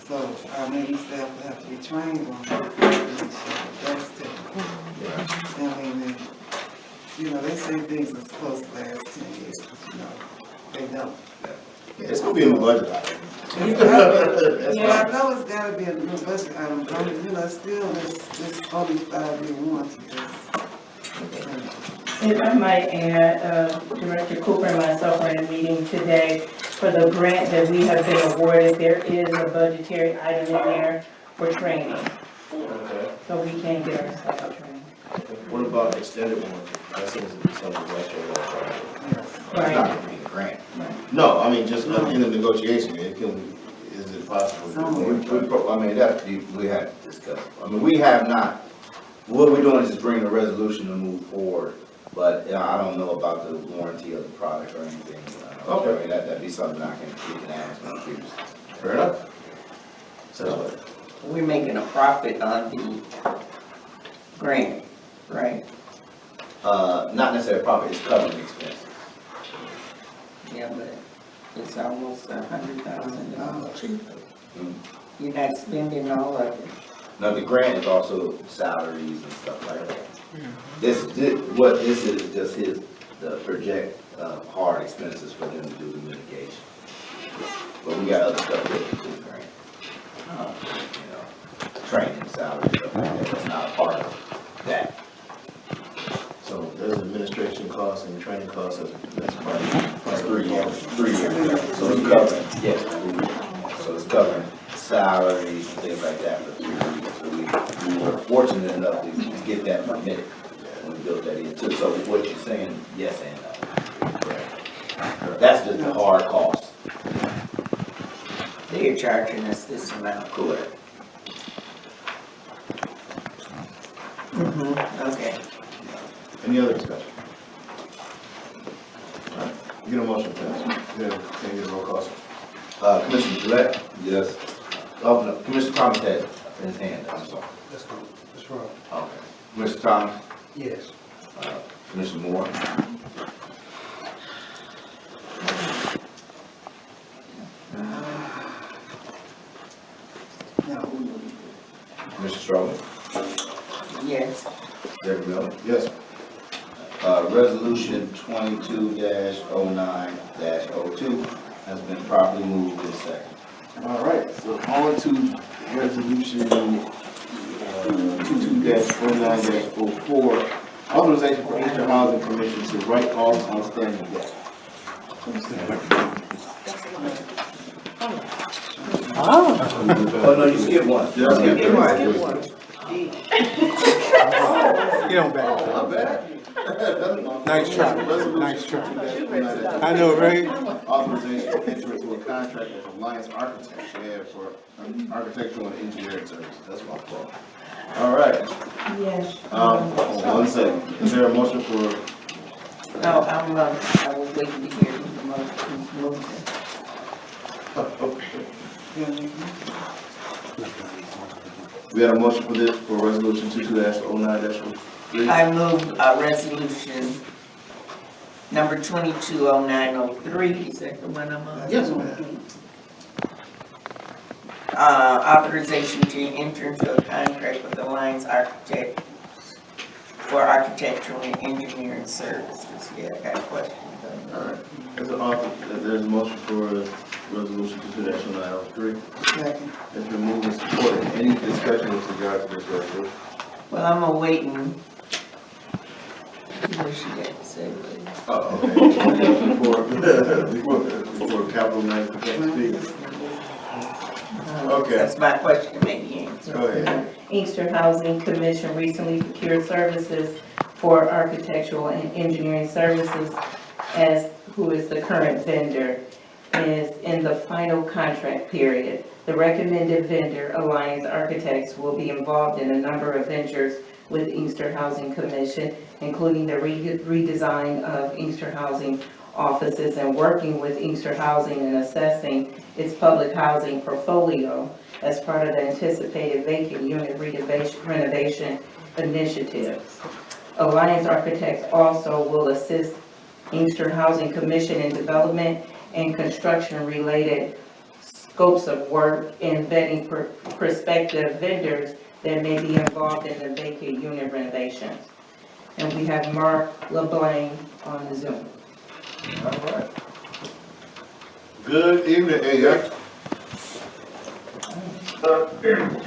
So our maintenance staff will have to be trained on that. That's typical. I mean, you know, they say things are supposed to last 10 years, you know, they don't. Yeah, it's gonna be in the budget item. Yeah, I know it's gotta be a new budget item, but you know, still, it's only 5-year warranty. If I might add, Director Cooper and myself are in a meeting today for the grant that we have been awarded. There is a budgetary item in there for training, Okay. so we can get our staff trained. What about extended warranty? That seems to be something that's It's not Right. gonna be a grant. No, I mean, just in the negotiation, is it possible? I mean, we had discussed, I mean, we have not, what we're doing is just bringing a resolution to move forward, but I don't know about the warranty of the product or anything. Okay. I mean, that'd be something we can ask when previously. Fair enough. So we're making a profit on the grant, right? Not necessarily profit, it's covering expenses. Yeah, but it's almost $100,000 cheaper. Mm. You're not spending all of it. Now, the grant is also salaries and stuff like that. This is just the project, hard expenses for them to do the mitigation. But we got other stuff with the grant. You know, training, salary, stuff like that, that's not a part of that. So there's administration costs and training costs that's part of That's 3 years. 3 years. So it's covering, yes, so it's covering salaries and things like that for 3 years. So we were fortunate enough to get that permitted when we built that in too. So what you're saying, yes and no. That's just the hard cost. They're charging us this amount. Correct. Okay. Any other discussion? All right, get a motion, please. Yeah, can you get a roll call? Commissioner Gillette? Yes. Oh, no, Commissioner Thomas had his hand up, I'm sorry. That's cool. That's right. Okay. Commissioner Thomas? Yes. Commissioner Moore? No. Commissioner Strowman? Yes. Deborah Miller? Yes. Resolution 22-09-02 has been properly moved and seconded. All right, so on to resolution 22-09-04, authorization for Inkster Housing Commission to write off outstanding debt. Oh, no, you skipped one. Did I skip that? Get on back. My bad. Nice try. Nice try. I know, right? Authorization to enter into a contract with Alliance Architects, for architectural and engineering services, that's my fault. All right, Yes. 1 second, is there a motion for, No, I was waiting to hear the motion. we had a motion for this, for resolution 22-09-03? I move resolution number 220903, is that the one I'm on? Yes, ma'am. Authorization to enter into a contract with Alliance Architect for architectural and engineering services. Yeah, I got a question. All right, there's a motion for resolution 22-09-03. Second. It's been moved and supported. Any discussion with regard to this resolution? Well, I'm awaiting. What she got to say, please. Oh, okay. Before capital management speaks. Okay. That's my question, maybe answer. Go ahead. Inkster Housing Commission recently procured services for architectural and engineering services as who is the current vendor is in the final contract period. The recommended vendor, Alliance Architects, will be involved in a number of ventures with Inkster Housing Commission, including the redesign of Inkster Housing offices and working with Inkster Housing and assessing its public housing portfolio as part of the anticipated vacant unit renovation initiatives. Alliance Architects also will assist Inkster Housing Commission in development and construction related scopes of work and vetting prospective vendors that may be involved in the vacant unit renovations. And we have Mark LeBlanc on the Zoom. All right. Good evening, AX. Good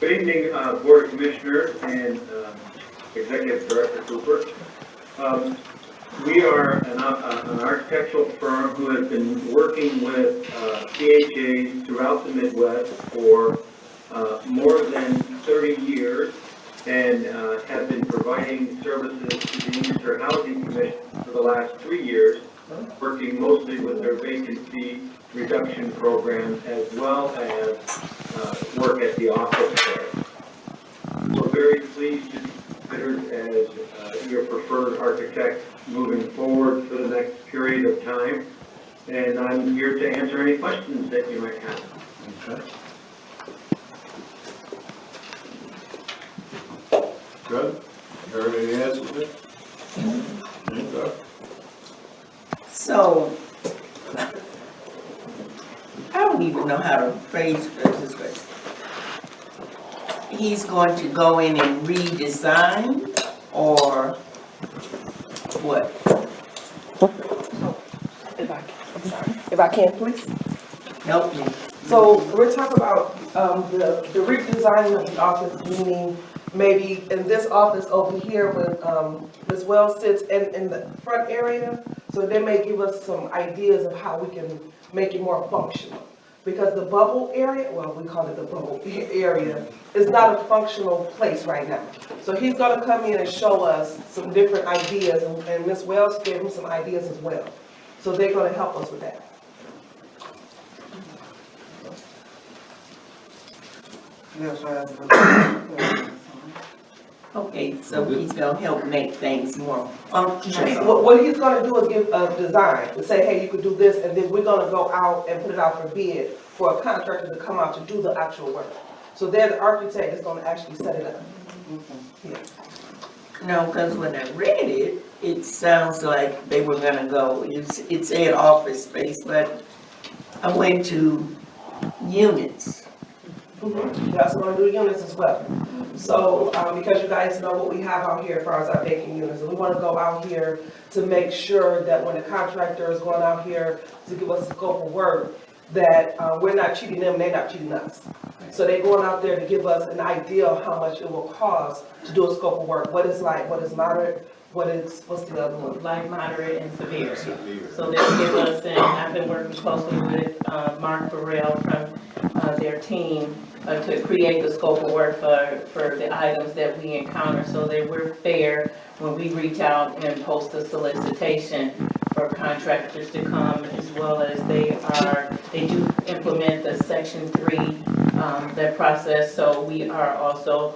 evening, Board of Commissioners and Executive Director Cooper. We are an architectural firm who has been working with CHAs throughout the Midwest for more than 30 years and have been providing services to the Inkster Housing Commission for the last 3 years, working mostly with their vacancy reduction program as well as work at the office there. We're very pleased to be considered as your preferred architect moving forward for the next period of time. And I'm here to answer any questions that you might have. Okay. Good. You heard any answers? Okay. So, I don't even know how to phrase this, but he's going to go in and redesign, or what? If I can, please. Help me. So we're talking about the redesigning of the office, meaning maybe in this office over here when Ms. Wells sits in the front area, so they may give us some ideas of how we can make it more functional. Because the bubble area, well, we call it the bubble area, is not a functional place right now. So he's gonna come in and show us some different ideas, and Ms. Wells gave him some ideas as well. So they're gonna help us with that. Okay, so he's gonna help make things more functional. What he's gonna do is give a design, to say, hey, you could do this, and then we're gonna go out and put it out for bid for a contractor to come out to do the actual work. So there, the architect is gonna actually set it up. Yeah. No, because when I read it, it sounds like they were gonna go, it said office space, but I went to units. We also gonna do units as well. So, because you guys know what we have out here as far as our vacant units, and we wanna go out here to make sure that when the contractor is going out here to give us a scope of work, that we're not cheating them, they're not cheating us. So they're going out there to give us an idea of how much it will cost to do a scope of work. What is light, what is moderate, what's the other one? Light, moderate, and severe. So they'll give us, and I've been working closely with Mark Burrell from their team to create the scope of work for the items that we encounter, so that we're fair when we reach out and post a solicitation for contractors to come, as well as they do implement the Section 3, that process. So we are also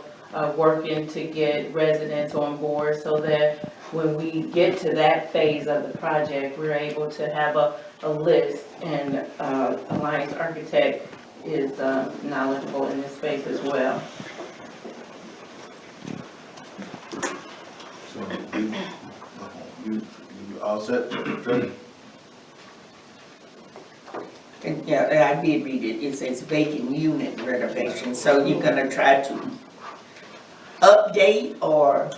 working to get residents on board, so that when we get to that phase of the project, we're able to have a list, and Alliance Architect is knowledgeable in this space as well. So you all set? Good. And yeah, and I did read it, it says vacant unit renovation, so you're gonna try to update or?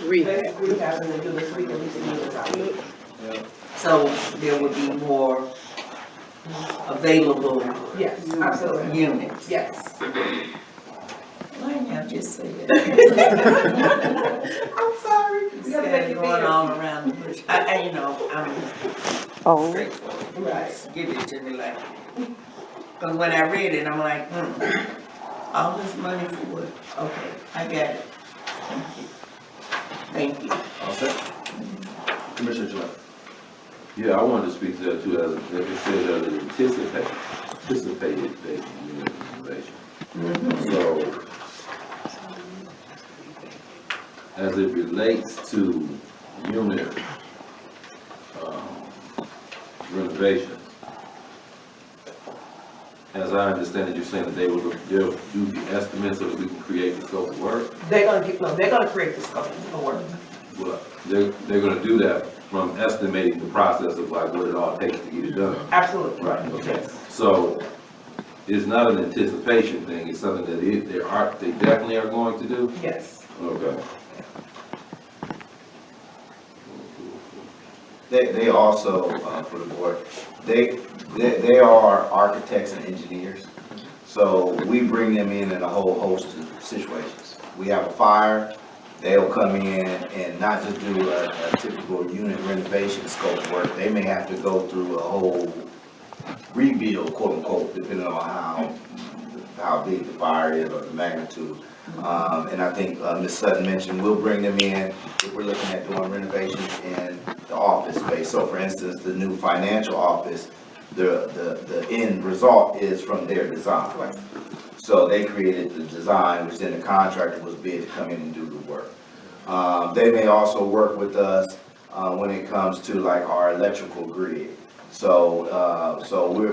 Basically, having to do this week, at least a unit out. So there would be more available Yes, absolutely. units. Yes. Why didn't y'all just say that? I'm sorry. We Instead gotta make of it going bigger. all around the bush. I'm straightforward. Right. Give it to me like, but when I read it, I'm like, all this money for what? Okay, I got it. Thank you. All set? Commissioner Gillette. Yeah, I wanted to speak to that too, as it said that it anticipated vacant unit renovation. So, as it relates to unit renovation, as I understand it, you're saying that they'll do the estimate so that we can create the scope of work? They're gonna create the scope of work. Well, they're gonna do that from estimating the process of like what it all takes to get it done. Absolutely. Right, okay. So it's not an anticipation thing, it's something that they definitely are going to do? Yes. Okay. They also, for the board, they are architects and engineers. So we bring them in a whole host of situations. We have a fire, they'll come in and not just do a typical unit renovation scope work. They may have to go through a whole rebuild, quote unquote, depending on how big the fire is or the magnitude. And I think Ms. Sutton mentioned we'll bring them in if we're looking at doing renovations in the office space. So for instance, the new financial office, the end result is from their design. So they created the design, which then the contractor was bid to come in and do the work. They may also work with us when it comes to like our electrical grid. So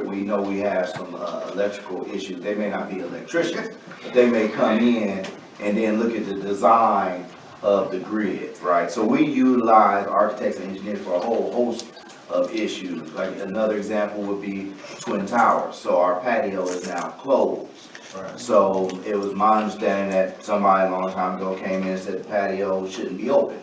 we know we have some electrical issues. They may not be electricians, but they may come in and then look at the design of the grid, right? So we utilize architects and engineers for a whole host of issues. Like another example would be Twin Towers. So our patio is now closed. Right. So it was my understanding that somebody a long time ago came in and said the patio shouldn't be open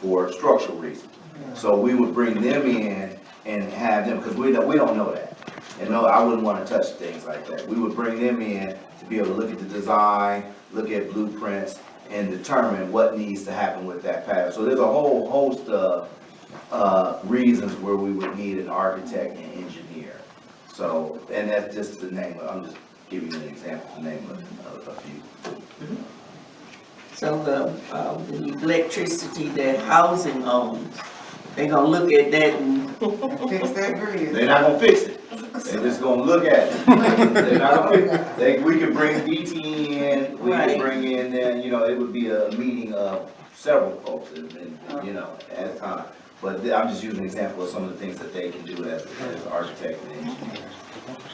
for structural reasons. So we would bring them in and have them, because we don't know that. And no, I wouldn't want to touch things like that. We would bring them in to be able to look at the design, look at blueprints, and determine what needs to happen with that patio. So there's a whole host of reasons where we would need an architect and engineer. So, and that's just the name of, I'm just giving you an example, the name of a few. So the electricity that housing owns, they gonna look at that and Fix that grid. They're not gonna fix it. They're just gonna look at it. They're not gonna fix it. We could bring DT in, we could bring in, then, it would be a meeting of several folks, and at a time. But I'm just using an example of some of the things that they can do as architect and engineer.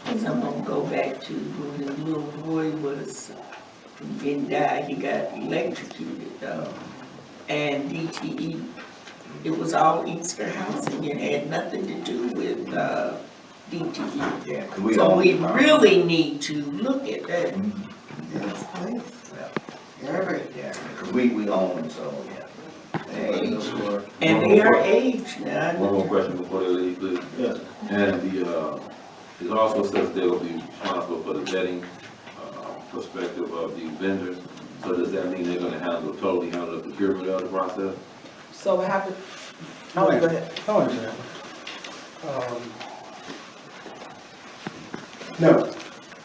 I'm gonna go back to when the little boy was, didn't die, he got electrocuted, and DTE, it was all Inkster housing, it had nothing to do with, DTE. Yeah, So we really need to look at that. Yes, please. Yeah, because we own them, so, yeah. And they are aged now. One more question before they leave, please. Yes. And it also says they will be responsible for the vetting perspective of the vendors. So does that mean they're gonna totally handle the procurement of the process? So we have to, I'll go answer ahead. that. No,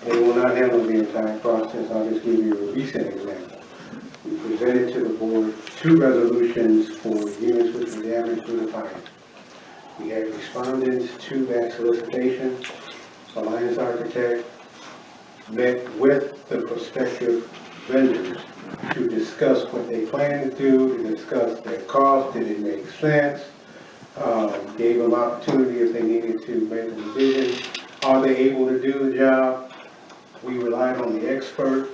they will not handle the entire process. I'll just give you a recent example. We presented to the board 2 resolutions for units which were damaged through the fire. We had respondents to that solicitation. Alliance Architect met with the prospective vendors to discuss what they plan to do, to discuss their cost, did it make sense, gave them opportunity if they needed to make a decision. Are they able to do the job? We relied on the expert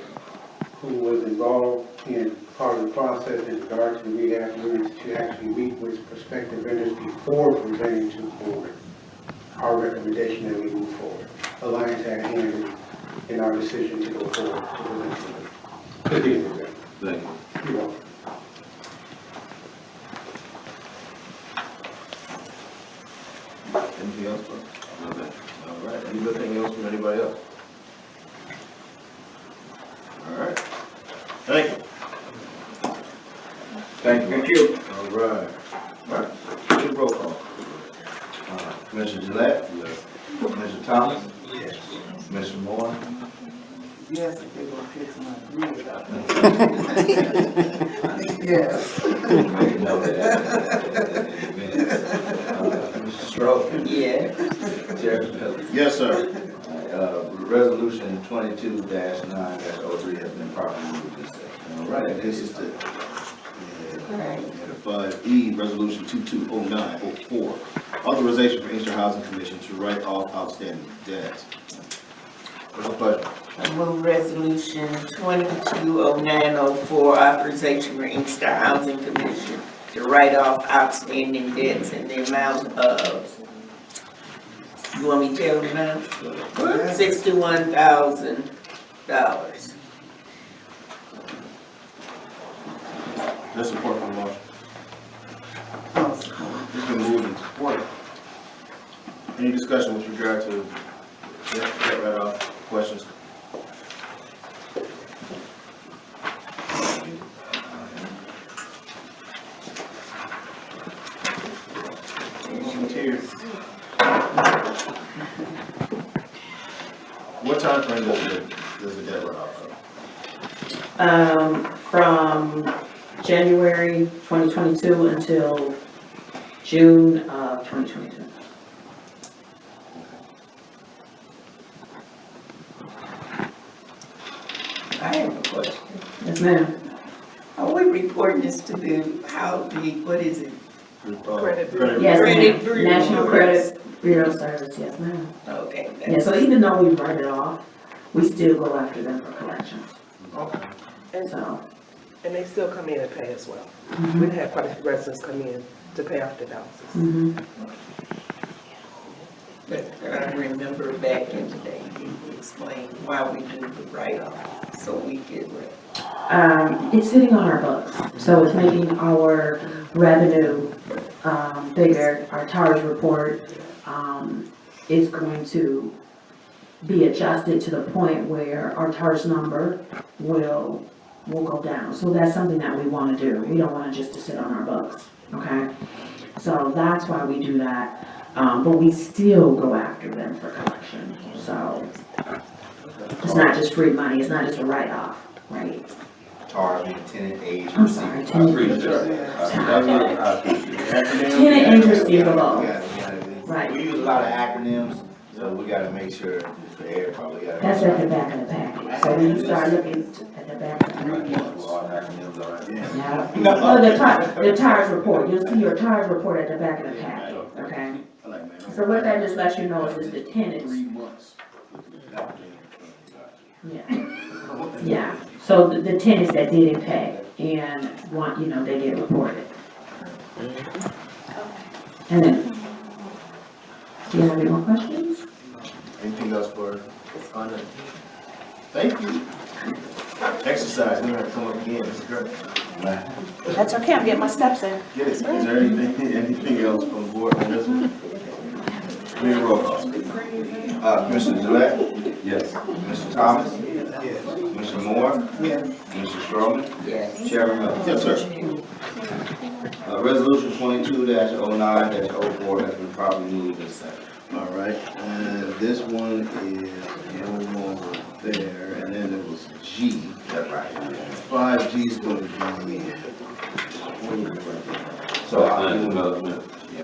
who was involved in part of the process in regard to the rehab units to actually meet with prospective vendors before presenting to the board our recommendation that we move forward. Alliance had a hand in our decision to go forward to present to them. Thank you. You're welcome. Anything else, bro? Okay. All right, anything else from anybody else? All right. Thank you. Thank you. All right. All right, good roll call. Commissioner Gillette? Yes. Commissioner Thomas? Yes. Commissioner Moore? Yes, if they're gonna fix my grid up. Yes. Make a note of that in advance. Mr. Strode? Yeah. Chairman Pelley? Yes, sir. Resolution 22-9-03 has been properly moved and seconded. All right, this is the Right. 5E, Resolution 220904, authorization for Inkster Housing Commission to write off outstanding debt. What's the pleasure? I move resolution 220904, authorization for Inkster Housing Commission to write off outstanding debts in the amount of You want me to tell them now? $61,000. There's support for the motion. It's been moved and supported. Any discussion with regard to debt write-off? Questions? What time frame does the debt write-off cover? From January 2022 until June of 2022. I have a question. Yes, ma'am. Are we reporting this to what is it? Yes, Credit ma'am. Bureau. National Credit Bureau Service, yes, ma'am. Okay. Yeah, so even though we write it off, we still go after them for collections. Okay. So, And they still come in and pay as well. mhm, We've had quite a few residents come in to pay off their balances. mhm. But I remember back in the day, you explained why we do the write-off, so we get rid. It's sitting on our books, so it's making our revenue, bigger. Our TARS report, is going to be adjusted to the point where our TARS number will go down. So that's something that we wanna do. We don't want it just to sit on our books, okay? So that's why we do that, but we still go after them for collection, so. It's not just free money, it's not just a write-off, right? TAR, tenant age. I'm sorry, tenant age. Tenant Tenant age receivable. Right. We use a lot of acronyms, so we gotta make sure it's for everybody. We gotta- That's at the back of the package, so when you start looking at the back of the report. All acronyms are right. Yeah. Oh, the TARS report, you'll see your TARS report at the back of the package, okay? So what that just lets you know is the tenants. Yeah. Yeah, so the tenants that didn't pay and want, they get reported. And then, do you have any more questions? Anything else for Anna? Thank you. Exercise, we have to come up again, this is great. That's okay, I'm getting my steps in. Get it, is there anything else from the board on this one? Committee roll call. Commissioner Gillette? Yes. Mr. Thomas? Yes. Mr. Moore? Yes. Mr. Stroman? Yes. Chairman Miller? Yes, sir. Resolution 22-09-04 has been properly moved and seconded. All right, and this one is no longer there, and then there was G. That's right. 5G is going to be. So, Development.